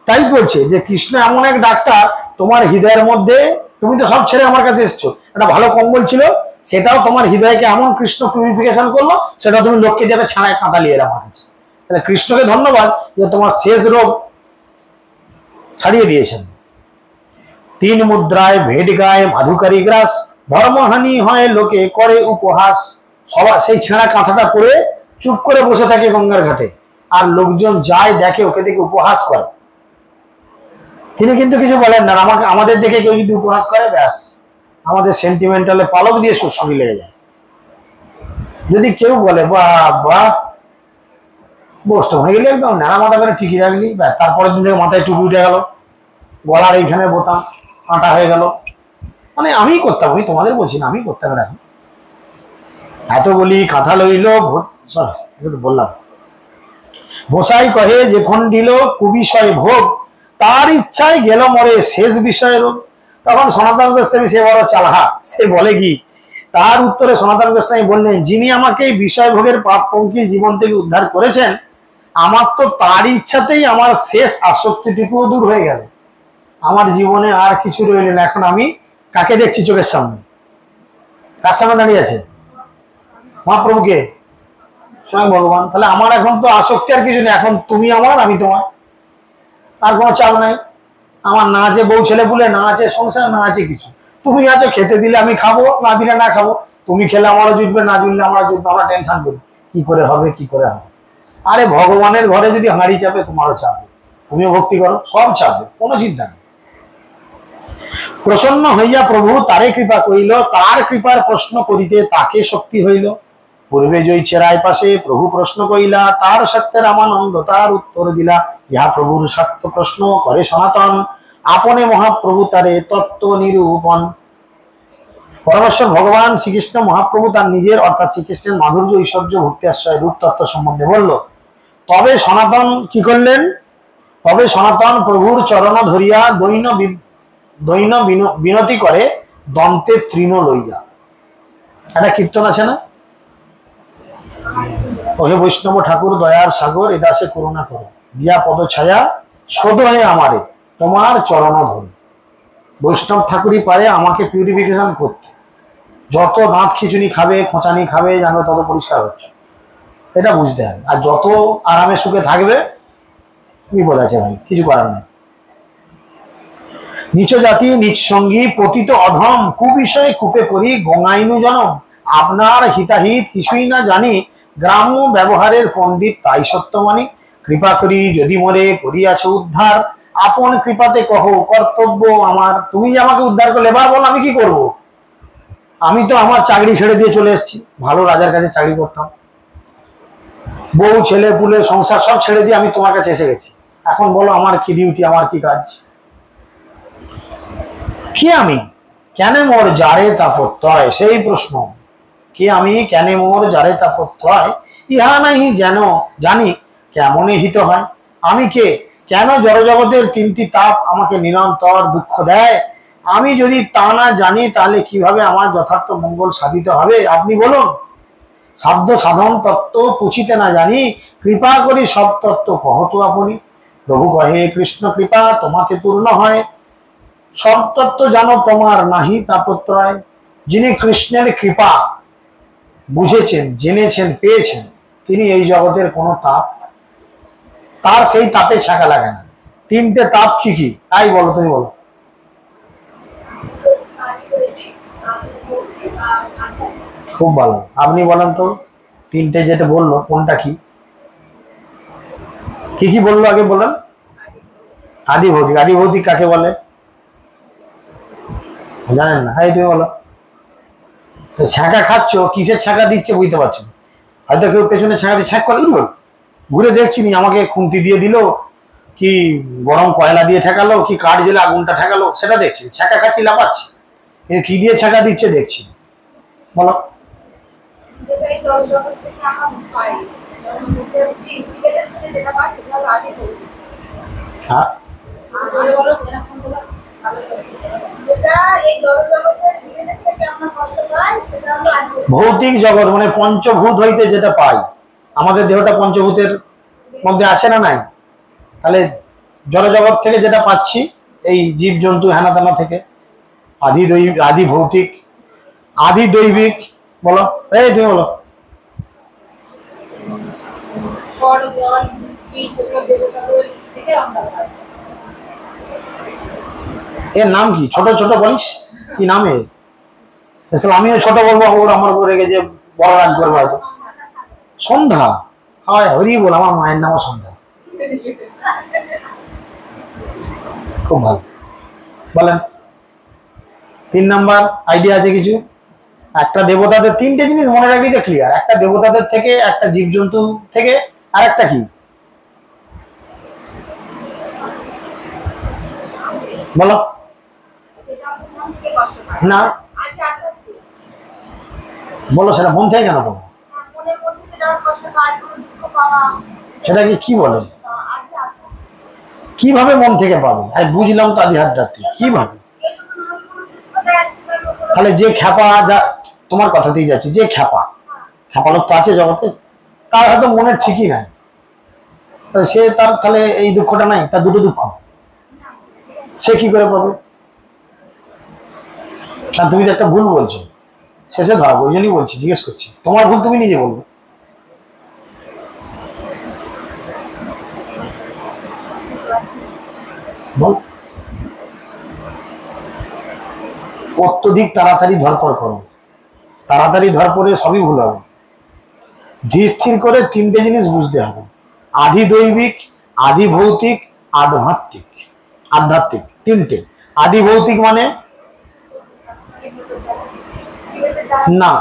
Speaker 2: তাই বলছে যে কৃষ্ণ এমন এক ডাক্তার, তোমার হৃদয়ের মধ্যে, তুমি তো সব ছেড়ে আমার কাছে এসছো, একটা ভালো কম্বল ছিল, সেটাও তোমার হৃদয়কে এমন কৃষ্ণ পিউরিফিকেশন করলো, সেটা তুমি লোককে যাবে ছাড়ায় কাঁদালিয়ে এলাম আমার কাছে। তাহলে কৃষ্ণকে ধন্যবাদ যে তোমার শেষ রোগ ছাড়িয়ে দিয়েছেন। তিন মুদ্রায় ভেট গায় মাধুকারী গ্রাস, ধর্মহানি হয় লোকে করে উপহাস। সবার সেই ছেঁড়া কাঁথাটা পরে চুপ করে বসে থাকে গঙ্গার ঘাটে, আর লোকজন যায় দেখে, ওকে দেখে উপহাস করে। তিনি কিন্তু কিছু বলেন না, আমাদের দেখে কেউ যদি উপহাস করে, ব্যাস আমাদের সেন্টিমেন্টালে পালক দিয়ে সুরসুরি লেগে যায়। যদি কেউ বলে বাহ বসতে হয়ে গেলে একদম নানা মাথা করে ঠিকই রাখলি, ব্যাস তারপরের দিন থেকে মাথায় টুপি উঠে গেল, গলার এইখানে বোতাম কাঁটা হয়ে গেল, মানে আমি করতাম, আমি তোমাদের বলছি না, আমি করতাম এখন। এত বলি কাঁথা লইল বললাম, বসাই কহে যে খণ্ডিল কুবিষয় ভোগ, তার ইচ্ছায় গেল মরে শেষ বিষয় রোগ। তখন সনাতন গোস্বামী সে বড় চালাক, সে বলে কি, তার উত্তরে সনাতন গোস্বামী বললেন, যিনি আমাকে বিষয় ভোগের পাপ পঙ্কিল জীবন থেকে উদ্ধার করেছেন, আমার তো তার ইচ্ছাতেই আমার শেষ আসক্তিটুকুও দূর হয়ে গেল, আমার জীবনে আর কিছু রইল না। এখন আমি কাকে দেখছি চোখের সামনে? কার সামনে দাঁড়িয়ে আছে? মহাপ্রভুকে, স্বয়ং ভগবান। তাহলে আমার এখন তো আসক্তি আর কিছু নেই, এখন তুমি আমার, আমি তোমার, আর কোনো চাল নাই। আমার না আছে বউ ছেলে পুলে, না আছে সংসার, না আছে কিছু। তুমি আছো, খেতে দিলে আমি খাবো, না দিলে না খাবো, তুমি খেলে আমারও জুটবে, না জুটলে আমরা জুটবে, আমরা টেনশন করি কি করে হবে, কি করে হবে। আরে ভগবানের ঘরে যদি হাঁড়ি চাপে, তোমারও চাপবে, তুমিও ভক্তি করো, সব চাপবে, কোনো চিন্তা নেই। প্রসন্ন হইয়া প্রভু তারে কৃপা করিল, তার কৃপার প্রশ্ন করিতে তাকে শক্তি হইল। পূর্বে জয়ী চেরায় পাশে প্রভু প্রশ্ন কইলা, তার সত্যের আমানন্দ তার উত্তর দিলা। ইহা প্রভুর সত্য প্রশ্ন করে সনাতন, আপনে মহাপ্রভু তারে তত্ত্ব নিরূপণ। পরমেশ্বর ভগবান শ্রীকৃষ্ণ মহাপ্রভু তার নিজের অর্থাৎ শ্রীকৃষ্ণের মাধুর্য, ঐশ্বর্য, ভক্তি আশ্রয়, রূপ তত্ত্ব সম্বন্ধে বলল। তবে সনাতন কি করলেন? তবে সনাতন প্রভুর চরণ ধরিয়া দৈন বিনতি করে, দন্তে তৃণ লইয়া। একটা কীর্তন আছে না, ওহে বৈষ্ণব ঠাকুর দয়ার সাগর, এদাসে করুণা করো, দিয়া পদ ছায়া শোধ হয়ে আমারে তোমার চরণ ধরি। বৈষ্ণব ঠাকুরই পারে আমাকে পিউরিফিকেশন করতে। যত দাঁত খিচুনি খাবে, খোঁচানি খাবে, জানবে তত পরিষ্কার হচ্ছে, এটা বুঝতে হবে। আর যত আরামে সুখে থাকবে, বিপদ আছে ভাই, কিছু করার নেই। নিচ জাতি নিজ সঙ্গী পতিত অধম, কুবিষয়ে কূপে করি গঙ্গাইনু জনম। আপনার হিতাহিত কিছুই না জানি, গ্রাম্য ব্যবহারের পণ্ডিত তাই সত্য মানি। কৃপা করি যদি মরে করিয়াছ উদ্ধার, আপন কৃপাতে কহ কর্তব্য আমার। তুমি যে আমাকে উদ্ধার করলে, এবার বল আমি কি করব? আমি তো আমার চাকরি ছেড়ে দিয়ে চলে এসেছি, ভালো রাজার কাছে চাকরি করতাম, বউ ছেলে পুলে সংসার সব ছেড়ে দিয়ে আমি তোমার কাছে এসে গেছি। এখন বলো আমার কি ডিউটি, আমার কি কাজ? কি আমি কেন মোর যারে তাপত্রয়, সেই প্রশ্ন, কি আমি কেন মোর যারে তাপত্রয়, ইহা নাহি যেন জানি কেমনে হিত হয়। আমি কে, কেন জড়জগতের তিনটি তাপ আমাকে নিরন্তর দুঃখ দেয়? আমি যদি তা না জানি, তাহলে কিভাবে আমার যথার্থ মঙ্গল সাধিত হবে? আপনি বলুন। সাধ্য সাধন তত্ত্ব পুছিতে না জানি, কৃপা করি সব তত্ত্ব কহতো আপনি। প্রভু কহে কৃষ্ণ কৃপা তোমাকে পূর্ণ হয়, সব তত্ত্ব জানো তোমার নাহি তাপত্রয়। যিনি কৃষ্ণের কৃপা বুঝেছেন, জেনেছেন, পেয়েছেন, তিনি এই জগতের কোনো তাপ, তার সেই তাপে ছাকা লাগে না। তিনটে তাপ কি কি, তাই বলো, তুমি বলো। খুব ভালো, আপনি বলেন তো, তিনটে যেটা বললো কোনটা কি কি কি বললো আগে বলেন। আদি ভৌতিক, আদি ভৌতিক কাকে বলে জানেন না? হ্যাঁ তুমি বলো। ছ্যাঁকা খাচ্ছ, কিসের ছ্যাঁকা দিচ্ছে বুঝতে পারছো? হয়তো কেউ পেছনে ছ্যাঁকা দিয়ে ছ্যাঁক করে বল, ঘুরে দেখছি নি আমাকে খুন্তি দিয়ে দিল, কি গরম কয়লা দিয়ে ঠেকালো, কি কাঠ জেলে আগুনটা ঠেকালো, সেটা দেখছি। ছ্যাঁকা খাচ্ছি, লাফাচ্ছি, কি দিয়ে ছ্যাঁকা দিচ্ছে দেখছি, বলো। হ্যাঁ
Speaker 3: যেটা এই জড়জগতের জীবনের থেকে আমরা কষ্ট পাই সেটা হলো
Speaker 2: ভৌতিক জগৎ মানে পঞ্চভূত হইতে যেটা পাই, আমাদের দেহটা পঞ্চভূতের মধ্যে আছে না নাই? তাহলে জড়জগৎ থেকে যেটা পাচ্ছি এই জীব জন্তু হেনা তেনা থেকে, আদি ভৌতিক, আদি দৈবিক, বলো এই তুমি বলো।
Speaker 1: ঝড় জল বৃষ্টি যেগুলো দেবতাদের থেকে আমরা পাই।
Speaker 2: এর নাম কি? ছোট ছোট বলিস কি নাম এর? আমিও ছোট বলবো, ওর আমার উপরে রেগে যে বড় রাগ করবো হয়তো। সন্ধ্যা, হয় হরি বল, আমার মায়ের নামও সন্ধ্যা। খুব ভালো, বলেন 3 নাম্বার আইডিয়া আছে কিছু? একটা দেবতাদের 3টে জিনিস মনে রাখবি যে ক্লিয়ার। একটা দেবতাদের থেকে, একটা জীবজন্তু থেকে, আর একটা কি বলো না? বলো সেটা মন থেকে কেন বলো? সেটাকে কি বলে? কিভাবে মন থেকে পাবে? আর বুঝলাম তো আদি আধ্যাত্মিক, কিভাবে? তাহলে যে খ্যাপা, যা তোমার কথাতেই যাচ্ছে, যে খ্যাপা লোক তো আছে জগতে, তার হয়তো মনের ঠিকই নাই, সে তার তাহলে এই দুঃখটা নাই, তার দুটো দুঃখ, সে কি করে পাবে? আর তুমি তো একটা ভুল বলছো, শেষে ধরাবো, ওই জন্যই বলছি, জিজ্ঞেস করছি, তোমার ভুল তুমি নিজে বলবে। বল। অত্যধিক তাড়াতাড়ি ধরপড় করো, তাড়াতাড়ি ধরপড়ে সবই ভুল হবে। ধীর স্থির করে 3টে জিনিস বুঝতে হবে, আদি দৈবিক, আদি ভৌতিক, আধ্যাত্মিক 3টে। আদি ভৌতিক মানে না,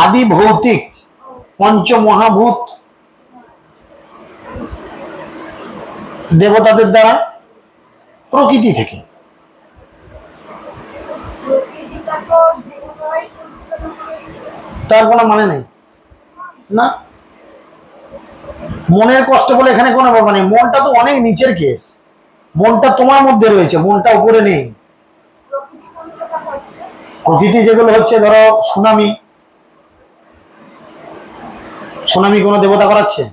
Speaker 2: আদি ভৌতিক পঞ্চমহাভূত দেবতাদের দ্বারা, প্রকৃতি থেকে। তার কোনো মানে নেই না, মনের কষ্ট বলে এখানে কোনো ব্যাপার নেই। মনটা তো অনেক নিচের কেস, মনটা তোমার মধ্যে রয়েছে, মনটা উপরে নেই। প্রকৃতি যেগুলো হচ্ছে, ধরো সুনামি, সুনামি কোনো দেবতা করাচ্ছে?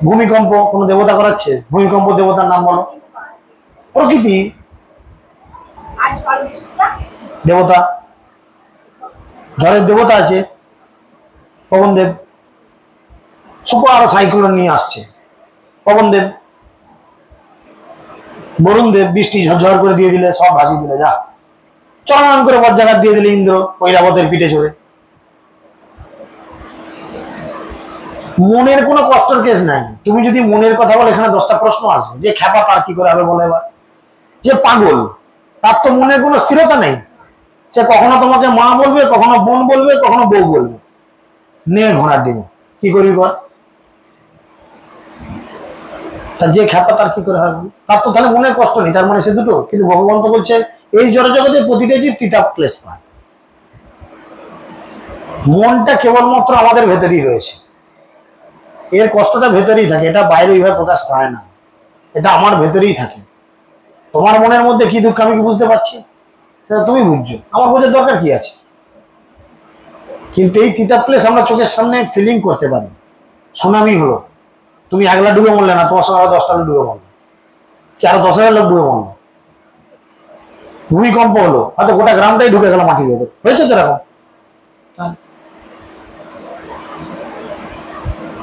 Speaker 2: ভূমিকম্প কোনো দেবতা করাচ্ছে? ভূমিকম্প দেবতার নাম বলো। প্রকৃতি দেবতা, ঝড়ের দেবতা আছে পবনদেব, সুপার সাইক্লোন নিয়ে আসছে পবনদেব। বরুণ দেব বৃষ্টি ঝরঝর করে দিয়ে দিলে, সব ভাসিয়ে দিলে, যা চলমান করে বজ্রাঘাত দিয়ে দিলে ইন্দ্র ঐরাবতের পিঠে চড়ে। মনের কোনো কষ্টের কেস নাই। তুমি যদি মনের কথা বলে, এখানে 10টা প্রশ্ন আসবে, যে খ্যাপা তার কি করে হবে বলে, এবার যে পাগল তার তো মনের কোনো স্থিরতা নেই, সে কখনো তোমাকে মা বলবে, কখনো বোন বলবে, কখনো বউ বলবে, নে ঘোড়ার ডিমে, কি করবি বল? তা যে খ্যাপা তার কি করে হবে? তার তো তাহলে মনের কষ্ট নেই, তার মানে সে দুটো। কিন্তু ভগবান তো বলছে এই জড়জগতে প্রতিটা জীব তিতাব ক্লেশ পায়। মনটা কেবলমাত্র আমাদের ভেতরেই রয়েছে, এর কষ্টটা ভেতরেই থাকে, এটা বাইরে ওইভাবে প্রকাশ পায় না, এটা আমার ভেতরেই থাকে। তোমার মনের মধ্যে কি দুঃখ আমি কি বুঝতে পারছি, সেটা তুমি বুঝছো, আমার বোঝার দরকার কি আছে? কিন্তু এই তিতাব ক্লেশ আমরা চোখের সামনে ফিলিং করতে পারি। সুনামি হলো, তুমি 1 লাখ ডুবে মরলে না, তোমার সঙ্গে আরো 10টা লোক ডুবে মরলো, কি আরো 10,000 লোক ডুবে মরলো। ভূমিকম্প হলো, হয়তো গোটা গ্রামটাই ঢুকে গেল মাটির ভেতর, হয়েছে তো এরকম।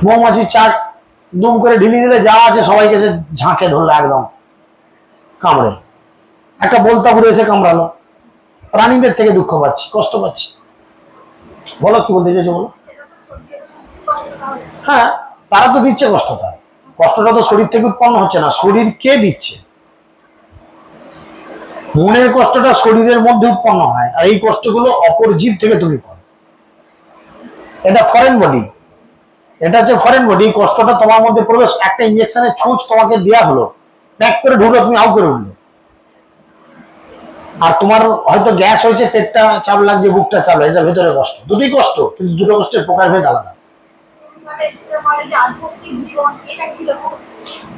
Speaker 2: মৌমাছি চাক দুম করে ঢিলি দিলে যা আছে সবাইকে সে ঝাঁকে ধরলো, একদম কামড়ে। একটা বলতাপুরে এসে কামড়ালো, প্রাণীদের থেকে দুঃখ পাচ্ছি, কষ্ট পাচ্ছি। বলো কি বলতে চাইছো বলো? হ্যাঁ, তারা তো দিচ্ছে কষ্টটা, কষ্টটা তো শরীর থেকে উৎপন্ন হচ্ছে না, শরীর কে দিচ্ছে? মনের কষ্টটা শরীরের মধ্যে উৎপন্ন হয়, আর এই কষ্টগুলো অপর জীব থেকে তুমি পাও। এটা ফরেন বডি, এটা হচ্ছে ফরেন বডি। কষ্টটা তোমার মধ্যে প্রবেশ, একটা ইঞ্জেকশনের ছুঁচ তোমাকে দেওয়া হলো, ব্যাক করে ঢুকলো, তুমি আউ করে উঠলে। আর তোমার হয়তো গ্যাস হয়েছে, পেটটা চাপ লাগছে, বুকটা চাপ লাগছে, এটা ভেতরে কষ্ট, দুটোই কষ্ট, কিন্তু দুটো কষ্টের প্রকারভেদ আলাদা।
Speaker 3: মানে যেটা বলে যে আধ্যাত্মিক জীবন, এটা কিরকম?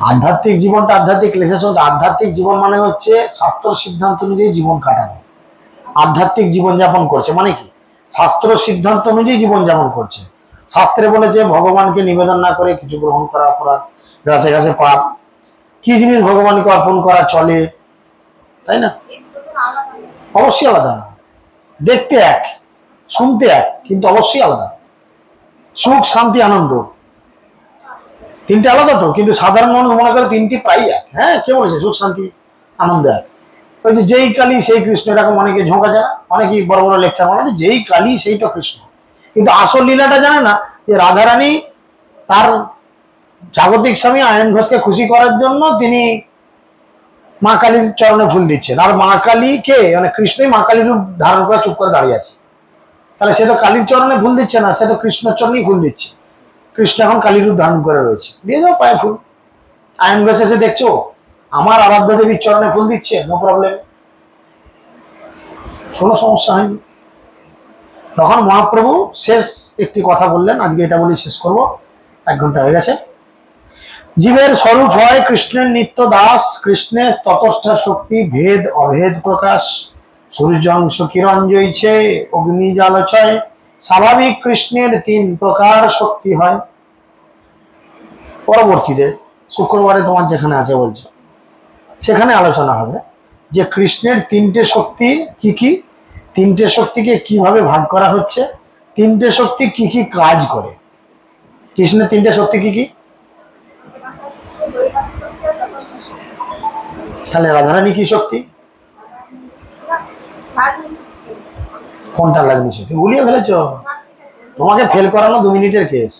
Speaker 2: আধ্যাত্মিক জীবনটা আধ্যাত্মিক লেখা শুধু আধ্যাত্মিক জীবন মানে হচ্ছে শাস্ত্র সিদ্ধান্ত অনুযায়ী জীবন কাটানো। আধ্যাত্মিক জীবন যাপন করছে মানে কি, শাস্ত্র সিদ্ধান্ত অনুযায়ী জীবন যাপন করছে। শাস্ত্রে বলেছে ভগবানকে নিবেদন না করে কিছু গ্রহণ করা অপরাধ, গাছে গাছে পাপ, কি জিনিস ভগবানকে অর্পণ করা চলে, তাই না?
Speaker 3: এই দুটো তো আলাদা।
Speaker 2: অবশ্যই আলাদা, দেখতে এক শুনতে এক কিন্তু অবশ্যই আলাদা। সুখ শান্তি আনন্দ তিনটে আলাদা তো, কিন্তু সাধারণ মানুষ মনে করে তিনটি প্রায় এক। হ্যাঁ, কে বলেছে সুখ শান্তি আনন্দ এক? ওই যে যেই কালী সেই কৃষ্ণ, এরকম অনেকে ঝোঁকা যায়, অনেকেই বড় বড় লেকচার বলে যেই কালী সেই তো কৃষ্ণ, কিন্তু আসল লীলাটা জানে না যে রাধারানী তার জাগতিক স্বামী আয়ন ঘোষকে খুশি করার জন্য তিনি মা কালীর চরণে ফুল দিচ্ছেন। আর মা কালী কে, মানে কৃষ্ণই মা কালীর রূপ ধারণ করে চুপ করে দাঁড়িয়ে আছে। তাহলে সে তো কালীর চরণে ফুল দিচ্ছে না, সে তো কৃষ্ণের চরণেই ফুল দিচ্ছে। কৃষ্ণ এখন কালীর রূপ ধারণ করে রয়েছে, দিয়ে যাও পায়ে ফুল। আয়ন ঘোষ এসে দেখছো আমার আরাধ্য দেবীর চরণে ফুল দিচ্ছে, নো প্রবলেম, কোনো সমস্যা হয়নি। তখন মহাপ্রভু শেষ একটি কথা বললেন, আজকে এটা বলি শেষ করব, 1 ঘন্টা হয়ে গেছে। জীবের স্বরূপ হয় কৃষ্ণের নিত্য দাস, কৃষ্ণের ততষ্ঠা শক্তি ভেদ অভেদ প্রকাশ, সূর্যাংশ কিরণ জয়ছে অগ্নি জালচয়, স্বাভাবিক কৃষ্ণের 3 প্রকার শক্তি হয়। পরবর্তীতে শুক্রবারে তোমার যেখানে আছে বলছো সেখানে আলোচনা হবে যে কৃষ্ণের 3টে শক্তি কি কি, 3টে শক্তিকে কিভাবে ভাগ করা হচ্ছে, 3টে শক্তি কি কি কাজ করে। কৃষ্ণের 3টে শক্তি কি কি? তাহলে রাধারানী কি শক্তি? কোনটা লাগনি শক্তি? ভুলিয়ে ফেলেছ, তোমাকে ফেল করানো 2 মিনিটের কেস।